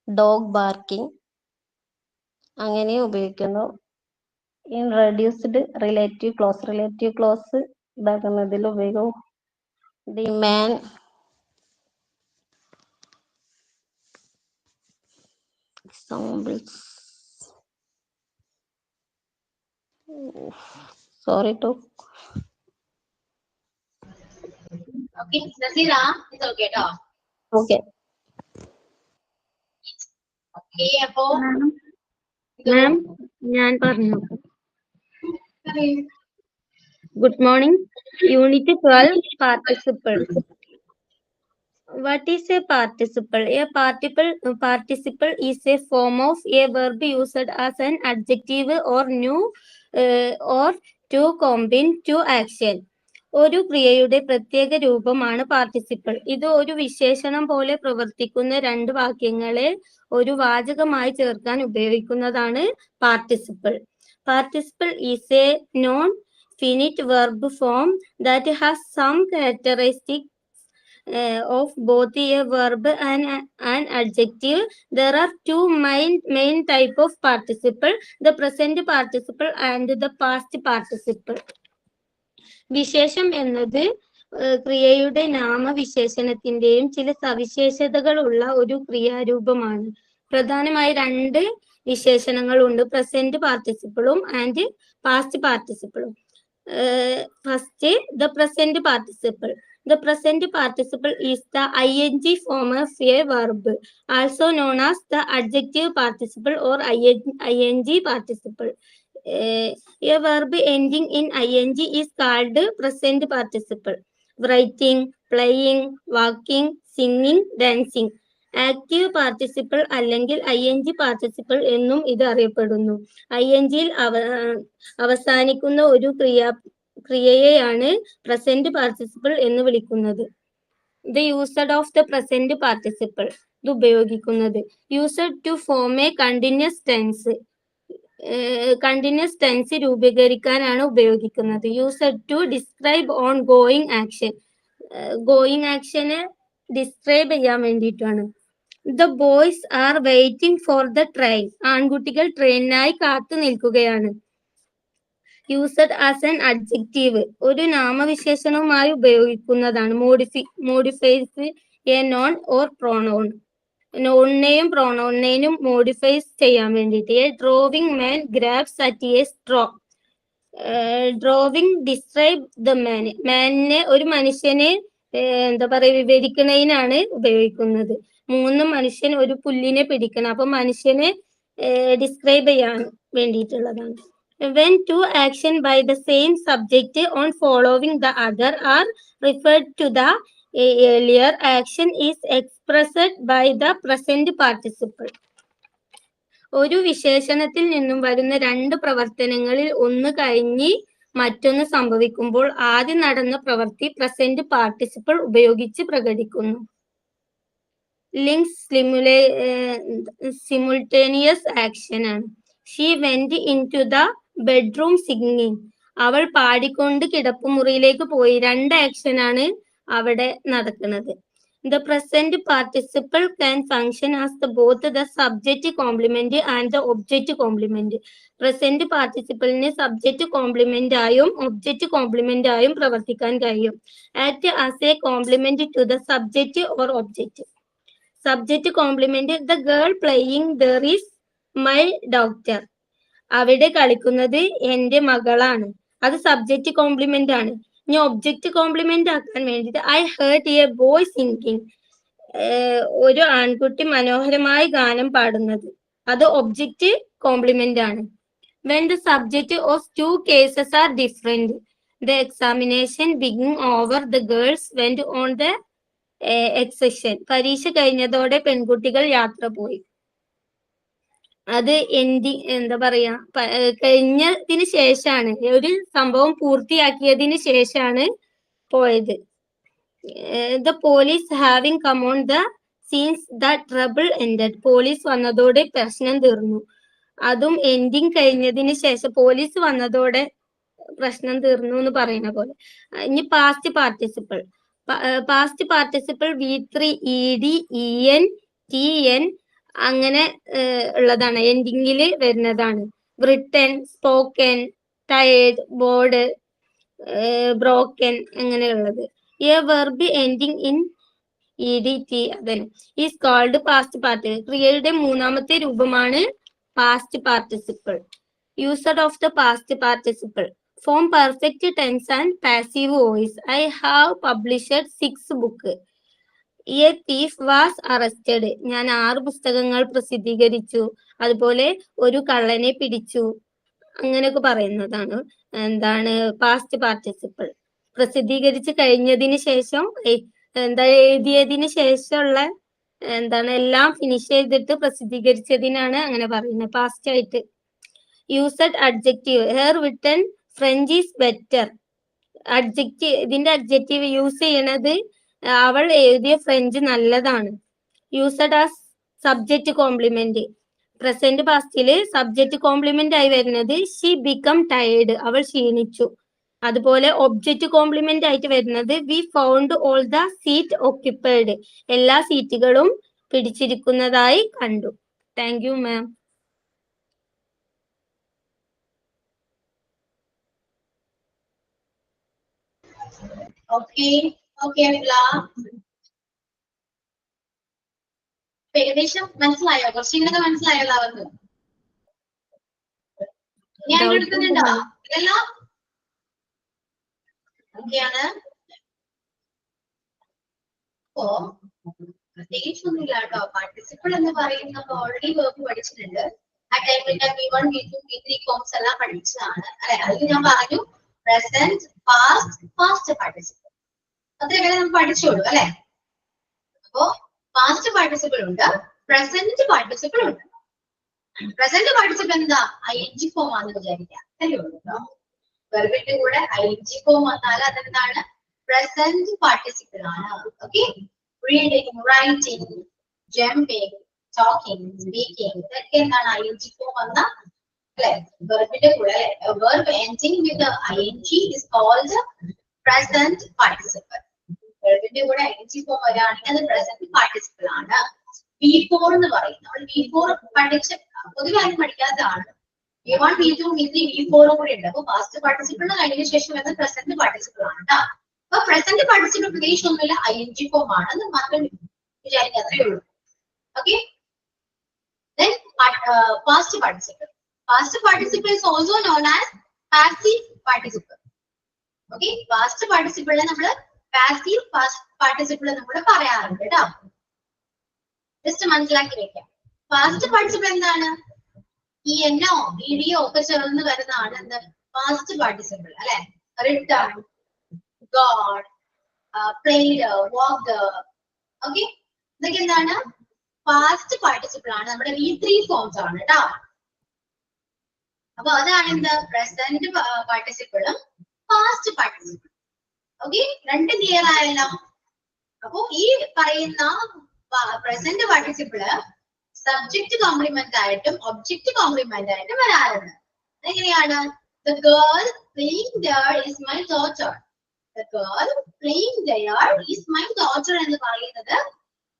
dog barking അങ്ങനെ ഉപയോഗിക്കുന്നു. ഇൻ റെഡ്യൂസ്ഡ് റിലേറ്റീവ് ക്ലോസ് ഇതാക്കുന്നതിൽ ഉപയോഗം the man, examples sorry to Okay, Nazira, it's okay ട്ടോ. Okay. Okay, അപ്പോ മാം ഞാൻ പറഞ്ഞു. Good morning. Unit 12, participle. What is a participle? A participle is a form of a verb used as an adjective or to combine two action. ഒരു ക്രിയയുടെ പ്രത്യേക രൂപമാണ് participle. ഇത് ഒരു വിശേഷണം പോലെ പ്രവർത്തിക്കുന്ന രണ്ട് വാക്യങ്ങളെ ഒരു വാചകമായി ചേർക്കാൻ ഉപയോഗിക്കുന്നതാണ് participle. Participle is a non finite verb form that has some characteristic of both a verb and an adjective. There are two main type of participle, the present participle and the past participle. വിശേഷം എന്നത് ക്രിയയുടെ നാമവിശേഷണത്തിന്റെയും ചില സവിശേഷതകളുള്ള ഒരു ക്രിയാരൂപമാണ്. പ്രധാനമായി രണ്ട് വിശേഷണങ്ങളുണ്ട്, present പാർട്ടിസിപ്പിളും and past പാർട്ടിസിപ്പിളും. First, the present participle. The present participle is the ing form of a verb, also known as the adjective participle or ing participle. A verb ending in ing is called present participle. Writing, playing, walking, singing, dancing. Active participle അല്ലെങ്കിൽ ing participle എന്നും ഇത് അറിയപ്പെടുന്നു. ing അവസാനിക്കുന്ന ഒരു ക്രിയയെയാണ് present participle എന്ന് വിളിക്കുന്നത്. The used of the present participle, ഇത് ഉപയോഗിക്കുന്നത് used to form a continuous tense രൂപീകരിക്കാനാണ് ഉപയോഗിക്കുന്നത്. Used to describe on going action, going ആക്ഷനെ ഡിസ്ക്രൈബ് ചെയ്യാൻ വേണ്ടിയിട്ടാണ്. The boys are waiting for the train, ആൺകുട്ടികൾ ട്രെയിനിനായി കാത്തു നിൽക്കുകയാണ്. യൂസഡ് ആസ് ആൻ അഡ്ജക്റ്റീവ്, ഒരു നാമവിശേഷണവുമായി ഉപയോഗിക്കുന്നതാണ്. Modifies a noun or pronoun. നോണിനെയും പ്രൊണൗണിനെയും മോഡിഫൈ ചെയ്യാൻ വേണ്ടിയിട്ട്. A drowning man grabs at a straw. Drowning describe the man. മാനിനെ, ഒരു മനുഷ്യനെ എന്താ പറയുക, വിവരിക്കുന്നതിനാണ് ഉപയോഗിക്കുന്നത്. മനുഷ്യൻ ഒരു പുല്ലിനെ പിടിക്കണം, അപ്പൊ മനുഷ്യനെ ഡിസ്ക്രൈബ് ചെയ്യാൻ വേണ്ടിയിട്ടുള്ളതാണ്. When two actions by the same subject on following the other are referred to, the earlier action is expressed by the present participle. ഒരു വിശേഷണത്തിൽ നിന്നും വരുന്ന രണ്ട് പ്രവർത്തനങ്ങളിൽ ഒന്ന് കഴിഞ്ഞ് മറ്റൊന്ന് സംഭവിക്കുമ്പോൾ ആദ്യം നടന്ന പ്രവൃത്തി പ്രസന്റ് പാർട്ടിസിപ്പിൾ ഉപയോഗിച്ച് പ്രകടിക്കുന്നു. ലിങ്ക്സ് സിമുൾട്ടേനിയസ് ആക്ഷൻ ആണ്. She went into the bedroom singing. അവൾ പാടിക്കൊണ്ട് കിടപ്പുമുറിയിലേക്ക് പോയി. രണ്ട് ആക്ഷൻ ആണ് അവിടെ നടക്കുന്നത്. The present participle can function as both the subject complement and the object complement. Present participle-ന് subject complement ആയും object complement ആയും പ്രവർത്തിക്കാൻ കഴിയും. Act as a complement to the subject or object. Subject complement: the girl playing there is my daughter. അവിടെ കളിക്കുന്നത് എന്റെ മകളാണ്. അത് subject complement ആണ്. ഇനി ഒബ്ജക്റ്റ് കോംപ്ലിമെന്റ് ആക്കാൻ വേണ്ടിയിട്ട് I heard A boy singing. ഒരു ആൺകുട്ടി മനോഹരമായി ഗാനം പാടുന്നത്, അത് ഒബ്ജക്റ്റ് കോംപ്ലിമെന്റ് ആണ്. When the subject of two cases are different, the examination began over. The girls went on the excursion. പരീക്ഷ കഴിഞ്ഞതോടെ പെൺകുട്ടികൾ യാത്ര പോയി. അത് എന്താ പറയാ, കഴിഞ്ഞതിന് ശേഷമാണ്, ഒരു സംഭവം പൂർത്തിയാക്കിയതിന് ശേഷമാണ് പോയത്. The police having come on the scenes, the trouble ended. Police വന്നതോടെ പ്രശ്നം തീർന്നു. അതും എൻഡിങ് കഴിഞ്ഞതിന് ശേഷം, പോലീസ് വന്നതോടെ പ്രശ്നം തീർന്നു എന്ന് പറയുന്ന പോലെ. ഇനി past participle. Past participle V3 ED EN TN അങ്ങനെ ഉള്ളതാണ്, എൻഡിങ്ങിൽ വരുന്നതാണ്. written, spoken, tired, bored, broken അങ്ങനെയുള്ളത്. A verb ending in EDT അതന്നെ is called past participle. ക്രിയയുടെ മൂന്നാമത്തെ രൂപമാണ് past participle. Usage of the past participle. Form perfect tense and passive voice. I have published 6 books. A thief was arrested. ഞാൻ 6 പുസ്തകങ്ങൾ പ്രസിദ്ധീകരിച്ചു. അതുപോലെ ഒരു കള്ളനെ പിടിച്ചു. അങ്ങനെയൊക്കെ പറയുന്നതാണ് എന്താണ് പാസ്റ്റ് പാർട്ടിസിപ്പിൾ. പ്രസിദ്ധീകരിച്ച് കഴിഞ്ഞതിന് ശേഷം, എഴുതിയതിന് ശേഷമുള്ള എല്ലാം ഫിനിഷ് ചെയ്തിട്ട് പ്രസിദ്ധീകരിച്ചതിനാണ് അങ്ങനെ പറയുന്നത് പാസ്റ്റ് ആയിട്ട്. Used adjective. Her written French is better. Adjective, ഇതിന്റെ അഡ്ജക്റ്റീവ് യൂസ് ചെയ്യണത് അവൾ എഴുതിയ ഫ്രഞ്ച് നല്ലതാണ്. Used as subject complement. Present പാസ്റ്റില് സബ്ജക്റ്റ് കോംപ്ലിമെന്റ് ആയി വരുന്നത് ഷീ ബിക്കം ടയേർഡ്. അവൾ ക്ഷീണിച്ചു. അതുപോലെ ഒബ്ജക്റ്റ് കോംപ്ലിമെന്റ് ആയിട്ട് വരുന്നത് V found all the seat occupied. എല്ലാ സീറ്റുകളും പിടിച്ചിരിക്കുന്നതായി കണ്ടു. Thank you ma'am. ഏകദേശം മനസ്സിലായോ? കുറച്ചുകൂടെ മനസ്സിലായോ എല്ലാവർക്കും? ഞാൻ എടുക്കുന്നുണ്ടോ ഇതെല്ലാം? ഓക്കെയാണ്. അപ്പോ പ്രത്യേകിച്ചൊന്നുമില്ല കേട്ടോ. പാർട്ടിസിപ്പിൾ എന്ന് പറയുന്നത് ഓൾറെഡി വേർബ് പഠിച്ചിട്ടുണ്ട്. ആ ടൈമിൽ ഞാൻ V1, V2, V3 ഫോംസ് എല്ലാം പഠിച്ചതാണ് അല്ലെ. അതിൽ ഞാൻ പറഞ്ഞു പ്രസന്റ്, പാസ്റ്റ്, പാസ്റ്റ് പാർട്ടിസിപ്പിൾ അത്രയൊക്കെ നമ്മൾ പഠിച്ചോളൂ അല്ലെ. അപ്പോ പാസ്റ്റ് പാർട്ടിസിപ്പിൾ ഉണ്ട്, പ്രസന്റ് പാർട്ടിസിപ്പിൾ ഉണ്ട്. പ്രസന്റ് പാർട്ടിസിപ്പിൾ എന്താ? ING ഫോം ആണെന്ന് വിചാരിക്കാം. അല്ലേ? വെർബിന്റെ കൂടെ ING ഫോം വന്നാൽ അതെന്താണ്? പ്രസന്റ് പാർട്ടിസിപ്പിൾ ആണ്. Okay. Reading, writing, jumping, talking, speaking ഇതൊക്കെ എന്താണ്? ING ഫോം വന്ന അല്ലെ. വെർബിന്റെ കൂടെ verb ending with ING is called present participle. വെർബിന്റെ കൂടെ ING ഫോം വരികയാണെങ്കിൽ അത് പ്രസന്റ് പാർട്ടിസിപ്പിൾ ആണ്. V4 എന്ന് പറയും. നമ്മൾ V4 പഠിച്ച പൊതുവെ ആരും പഠിക്കാത്തതാണ്. V1, V2, V3, V4 കൂടെ ഉണ്ട്. അപ്പൊ പാസ്റ്റ് പാർട്ടിസിപ്പിളിന് കഴിഞ്ഞ ശേഷം വരുന്നത് പ്രസന്റ് പാർട്ടിസിപ്പിൾ ആണ് കേട്ടോ. അപ്പൊ പ്രസന്റ് പാർട്ടിസിപ്പിൾ പ്രത്യേകിച്ച് ഒന്നുമില്ല, ING ഫോം ആണ്. അത് മാത്രം വിചാരിക്കുക, അത്രയേ ഉള്ളൂ. Okay. Then past participle. Past participle is also known as passive participle. Okay. Past participle നമ്മൾ passive participle നമ്മൾ പറയാറുണ്ട് ട്ടോ. ജസ്റ്റ് മനസ്സിലാക്കി വെക്കാം. Past participle എന്താണ്? എന്നോ ഇടിയോ ഒക്കെ ചേർന്ന് വരുന്നതാണ് എന്ത് പാസ്റ്റ് പാർട്ടിസിപ്പിൾ അല്ലെ. Return, God, played, walked. Okay, ഇതൊക്കെ എന്താണ് പാസ്റ്റ് പാർട്ടിസിപ്പിൾ ആണ്. നമ്മുടെ V3 ഫോംസ് ആണ് കേട്ടോ. അപ്പൊ അതാണ് എന്ത് പ്രസന്റ് പാർട്ടിസിപ്പിളും പാസ്റ്റ് പാർട്ടിസിപ്പിൾ. ഓക്കെ, രണ്ട് ക്ലിയർ ആയല്ലോ. അപ്പൊ ഈ പറയുന്ന പ്രസന്റ് പാർട്ടിസിപ്പിള് സബ്ജക്ട് കോംപ്ലിമെന്റ് ആയിട്ടും ഒബ്ജക്റ്റ് കോംപ്ലിമെന്റ് ആയിട്ടും വരാറുണ്ട്. എങ്ങനെയാണ്? The girl playing there is my daughter. The girl playing there is my daughter എന്ന് പറയുന്നത്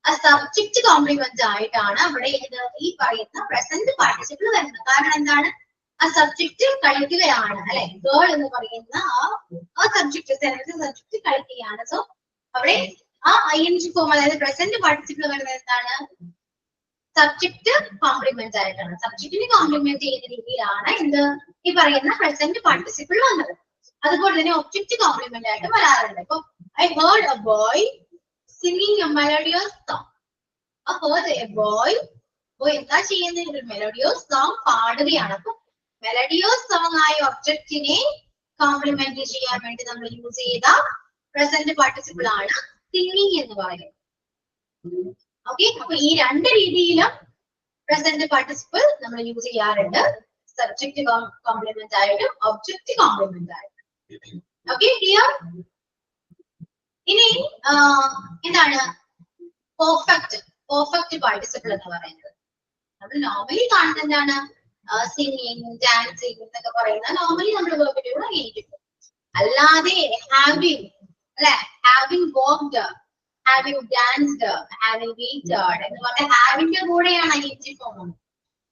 ആ സബ്ജക്ട് കോംപ്ലിമെന്റ് ആയിട്ടാണ് അവിടെ ഈ പറയുന്ന പ്രസന്റ് പാർട്ടിസിപ്പിൾ വരുന്നത്. കാരണം എന്താണ്? ആ സബ്ജക്ട് കളിക്കുകയാണ് അല്ലെ. ഗേൾ എന്ന് പറയുന്ന ആ സബ്ജക്ട് സബ്ജക്ട് കളിക്കുകയാണ്. സോ അവിടെ ആ ING ഫോം അതായത് പ്രസന്റ് പാർട്ടിസിപ്പിൾ വരുന്നത് എന്താണ്? സബ്ജക്ട് കോംപ്ലിമെന്റ് ആയിട്ടാണ്. സബ്ജക്റ്റിനെ കോംപ്ലിമെന്റ് ചെയ്യുന്ന രീതിയിലാണ് എന്ത് ഈ പറയുന്ന പ്രസന്റ് പാർട്ടിസിപ്പിൾ വന്നത്. അതുപോലെ തന്നെ ഒബ്ജക്റ്റ് കോംപ്ലിമെന്റ് ആയിട്ട് വരാറുണ്ട്. ഇപ്പൊ I heard a boy singing a melodious song. I heard a boy എന്താ ചെയ്യുന്നത്? ഒരു മെലോഡിയോസ് സോങ് പാടുകയാണ്. അപ്പൊ മെലോഡിയോസ് സോങ് ആയ ഒബ്ജക്റ്റിനെ കോംപ്ലിമെന്റ് ചെയ്യാൻ വേണ്ടി നമ്മൾ യൂസ് ചെയ്ത പ്രസന്റ് പാർട്ടിസിപ്പിൾ ആണ് സിംഗിങ് എന്ന് പറയുന്നത്. ഓക്കെ, അപ്പൊ ഈ രണ്ട് രീതിയിലും പ്രസന്റ് പാർട്ടിസിപ്പിൾ നമ്മൾ യൂസ് ചെയ്യാറുണ്ട്. സബ്ജക്ട് കോംപ്ലിമെന്റ് ആയിട്ടും ഒബ്ജക്റ്റ് കോംപ്ലിമെന്റ് ആയിട്ടും. Okay, clear? ഇനി എന്താണ് പെർഫെക്റ്റ് പാർട്ടിസിപ്പിൾ എന്ന് പറയുന്നത്? നമ്മൾ നോർമലി കാണുന്നത് എന്താണ്? സിംഗിങ്, ഡാൻസിങ് എന്നൊക്കെ പറയുന്ന നോർമലി നമ്മൾ വേർബിലൂടെ എഴുതിക്കും. അല്ലാതെ ഹാവിങ് അല്ലെ, having walked, having danced, having eaten എന്ന് പറഞ്ഞ ഹാവിന്റെ കൂടെയാണ് ING ഫോം.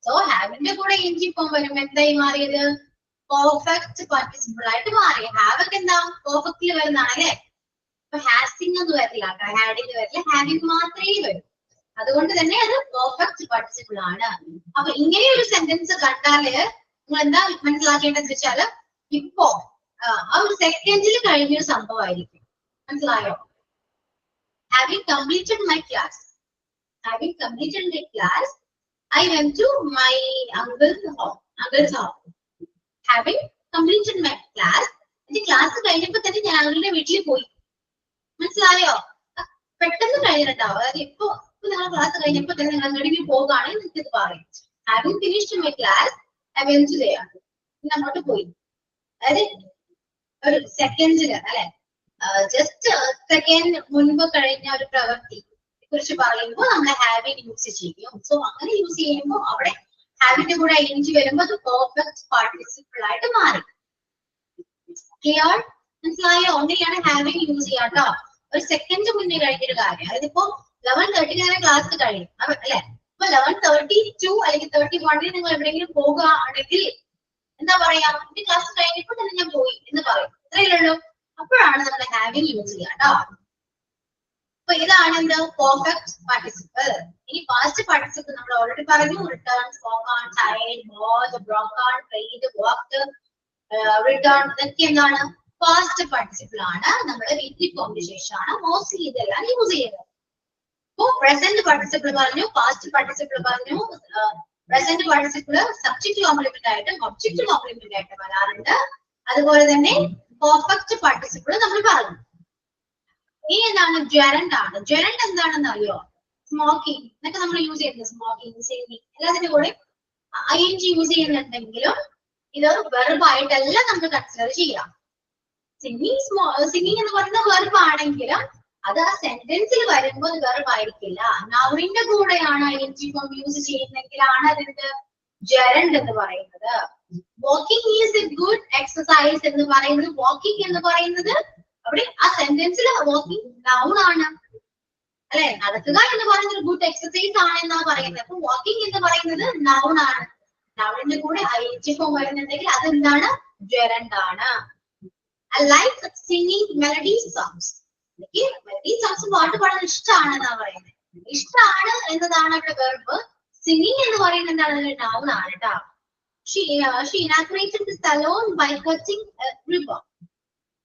സോ ഹാവിന്റെ കൂടെ ING ഫോം വരുമ്പോൾ എന്തായി മാറിയത്? പെർഫെക്റ്റ് പാർട്ടിസിപ്പിൾ ആയിട്ട് മാറി. ഹാവ് ഒക്കെ എന്താ പെർഫെക്റ്റ്ലി വരുന്നതാണ് അല്ലെ. ഇപ്പൊ ഹാസിംഗ് ഒന്നും വരില്ല, ഹാഡിങ് വരില്ല, ഹാവിങ് മാത്രമേ വരും. അതുകൊണ്ട് തന്നെ അത് പെർഫെക്റ്റ് പാർട്ടിസിപ്പിൾ ആണ്. അപ്പൊ ഇങ്ങനെ ഒരു സെന്റൻസ് കണ്ടാല് നിങ്ങൾ എന്താ മനസ്സിലാക്കേണ്ടത് വെച്ചാല് ഇപ്പോ ആ ഒരു സെക്കൻഡിൽ കഴിഞ്ഞൊരു സംഭവമായിരിക്കും. മനസ്സിലായോ? Having completed my class, I went to my uncle's house. Having completed my class, class കഴിഞ്ഞപ്പോ തന്നെ ഞാൻ അവരുടെ വീട്ടിൽ പോയി. മനസ്സിലായോ? പെട്ടെന്ന് കഴിഞ്ഞിട്ടുണ്ടാവും. അതായത് ഇപ്പൊ നിങ്ങൾ ക്ലാസ് കഴിഞ്ഞപ്പോ തന്നെ നിങ്ങൾ അങ്ങോട്ടേക്ക് പോകുകയാണെങ്കിൽ നിങ്ങൾക്ക് ഇത് പറയും. Having finished my class, I went to there. അങ്ങോട്ട് പോയി. അതായത് ഒരു സെക്കൻഡില് അല്ലെ, ജസ്റ്റ് സെക്കൻഡ് മുൻപ് കഴിഞ്ഞ ഒരു പ്രവൃത്തി കുറിച്ച് പറയുമ്പോൾ നമ്മൾ ഹാവിങ് യൂസ് ചെയ്യും. സോ അങ്ങനെ യൂസ് ചെയ്യുമ്പോൾ അവിടെ ഹാവിന്റെ കൂടെ ING വരുമ്പോൾ അത് പെർഫെക്റ്റ് പാർട്ടിസിപ്പിൾ ആയിട്ട് മാറി. ക്ലിയർ? മനസ്സിലായോ? അങ്ങനെയാണ് ഹാവിങ് യൂസ് ചെയ്യാം കേട്ടോ. ഒരു സെക്കൻഡ് മുന്നേ കഴിഞ്ഞൊരു കാര്യം. അതായത് ഇപ്പൊ 11:30 ക്ലാസ് കഴിയും അല്ലെ. ഇപ്പൊ 11:32 അല്ലെങ്കിൽ 31 നിങ്ങൾ എവിടെയെങ്കിലും പോകുകയാണെങ്കിൽ എന്താ പറയാ? എന്റെ ക്ലാസ് കഴിഞ്ഞപ്പോൾ തന്നെ ഞാൻ പോയി എന്ന് പറയും. ഇത്രയല്ലോ. അപ്പോഴാണ് നമ്മൾ ഹാവിങ് യൂസ് ചെയ്യുക കേട്ടോ. അപ്പൊ ഇതാണ് എന്ത് പെർഫെക്റ്റ് പാർട്ടിസിപ്പിൾ. ഇനി പാസ്റ്റ് പാർട്ടിസിപ്പിൾ നമ്മൾ ഓൾറെഡി പറഞ്ഞു. Return, spoken, tied, both, broken, played, walked, return ഇതൊക്കെ എന്താണ് പാസ്റ്റ് പാർട്ടിസിപ്പിൾ ആണ്. നമ്മുടെ V3 ഫോമിന് ശേഷമാണ് മോസ്റ്റ്ലി ഇതെല്ലാം യൂസ് ചെയ്യുന്നത്. ഇപ്പൊ പ്രസന്റ് പാർട്ടിസിപ്പിൾ പറഞ്ഞു, പാസ്റ്റ് പാർട്ടിസിപ്പിൾ പറഞ്ഞു. പ്രസന്റ് പാർട്ടിസിപ്പിൾ സബ്ജക്ട് കോംപ്ലിമെന്റ് ആയിട്ടും ഒബ്ജക്റ്റ് കോംപ്ലിമെന്റ് ആയിട്ടും വരാറുണ്ട്. അതുപോലെ തന്നെ പെർഫെക്റ്റ് പാർട്ടിസിപ്പിൾ നമ്മൾ പറഞ്ഞു. ഇനി എന്താണ്? ജെറണ്ട് ആണ്. ജെറണ്ട് എന്താണെന്ന് അറിയോ? സ്മോക്കിംഗ് എന്നൊക്കെ നമ്മൾ യൂസ് ചെയ്യുന്നത്. സ്മോക്കിംഗ്, സിംഗിങ് എല്ലാത്തിന്റെ കൂടെ ING യൂസ് ചെയ്യുന്നുണ്ടെങ്കിലും ഇത് വെർബ് ആയിട്ടല്ല നമ്മൾ കൺസിഡർ ചെയ്യാം. സിംഗിങ് എന്ന് പറയുന്ന വെർബ് ആണെങ്കിലും അത് ആ സെന്റൻസിൽ വരുമ്പോൾ വെർബ് ആയിരിക്കില്ല. നൗണിന്റെ കൂടെയാണ് ING ഫോം യൂസ് ചെയ്യുന്നെങ്കിലാണ് അതിന്റെ ജെറണ്ട് എന്ന് പറയുന്നത്. Walking is A good exercise എന്ന് പറയുന്നത്, വാക്കിംഗ് എന്ന് പറയുന്നത് അവിടെ ആ സെന്റൻസിൽ വാക്കിംഗ് നൗൺ ആണ് അല്ലെ. നടക്കുക എന്ന് പറയുന്നത് ഗുഡ് എക്സസൈസ് ആണ് എന്നാ പറയുന്നത്. അപ്പൊ വാക്കിംഗ് എന്ന് പറയുന്നത് നൗൺ ആണ്. നൗണിന്റെ കൂടെ ING ഫോം വരുന്നുണ്ടെങ്കിൽ അതെന്താണ്? ജെറണ്ട് ആണ്. I like singing melody songs. Melody songs പാട്ട് പാടാൻ ഇഷ്ടമാണെന്നാ പറയുന്നത്. ഇഷ്ടമാണ് എന്നതാണ് അവിടെ വെർബ്. സിംഗിങ് എന്ന് പറയുന്നത് എന്താണ്? ഒരു നൗൺ ആണ് കേട്ടോ. She inaugurated the salon by cutting a ribbon.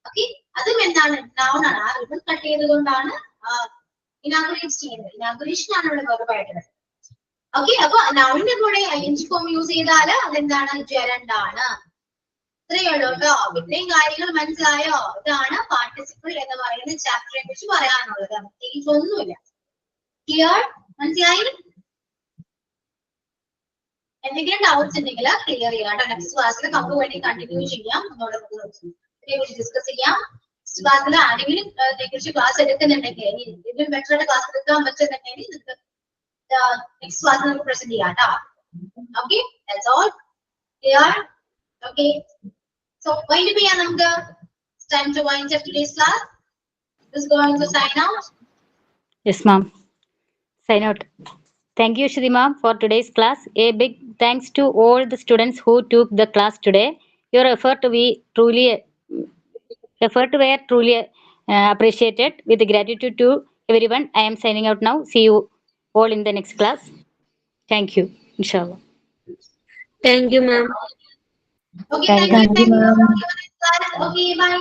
Okay, അതും എന്താണ്? നൗൺ ആണ്. ആ റിബൺ കട്ട് ചെയ്തുകൊണ്ടാണ് ഇനാഗുറേറ്റ് ചെയ്യുന്നത്. ഇനാഗുറേഷൻ ആണ് ഇവിടെ വെർബ് ആയിട്ട്. ഓക്കെ, അപ്പൊ നൗണിന്റെ കൂടെ ing ഫോം യൂസ് ചെയ്താൽ അതെന്താണ്? ജെറണ്ട് ആണ്. ഇത്രയേ ഉള്ളൂ കേട്ടോ. ഇത്രയും കാര്യങ്ങൾ മനസ്സിലായോ? ഇതാണ് പാർട്ടിസിപ്പിൾ എന്ന് പറയുന്ന ചാപ്റ്ററിനെ കുറിച്ച് പറയാനുള്ളത്. പ്രത്യേകിച്ച് ഒന്നുമില്ല. ക്ലിയർ? മനസ്സിലായി? എന്തെങ്കിലും ഡൗട്ട്സ് ഉണ്ടെങ്കിൽ ക്ലിയർ ചെയ്യാം. നെക്സ്റ്റ് ക്ലാസ്സിൽ നമുക്ക് വേണ്ടി കണ്ടിന്യൂ ചെയ്യാം. ഇതിനെക്കുറിച്ച് ഡിസ്കസ് ചെയ്യാം. നെക്സ്റ്റ് ക്ലാസ്സിൽ ആരെങ്കിലും ഇതിനെക്കുറിച്ച് ക്ലാസ് എടുക്കുന്നുണ്ടെങ്കിൽ, ഇതിലും ബെറ്റർ ക്ലാസ് എടുക്കാൻ പറ്റുന്നുണ്ടെങ്കിൽ നെക്സ്റ്റ് ക്ലാസ്സിൽ നമുക്ക് പ്രസന്റ് ചെയ്യാം കേട്ടോ. Okay, that's all. Clear? Okay, so wind up ചെയ്യാം നമുക്ക്. It's time to wind up today's class. Is going to sign out. Yes, ma'am. Sign out. Thank you, Shruti ma'am, for today's class. A big thanks to all the students who took the class today. Your effort were truly appreciated. With gratitude to everyone, I am signing out now. See you all in the next class. Thank you. Inshallah. Thank you, ma'am. Okay, thank you. Thank you, ma'am. Okay, bye.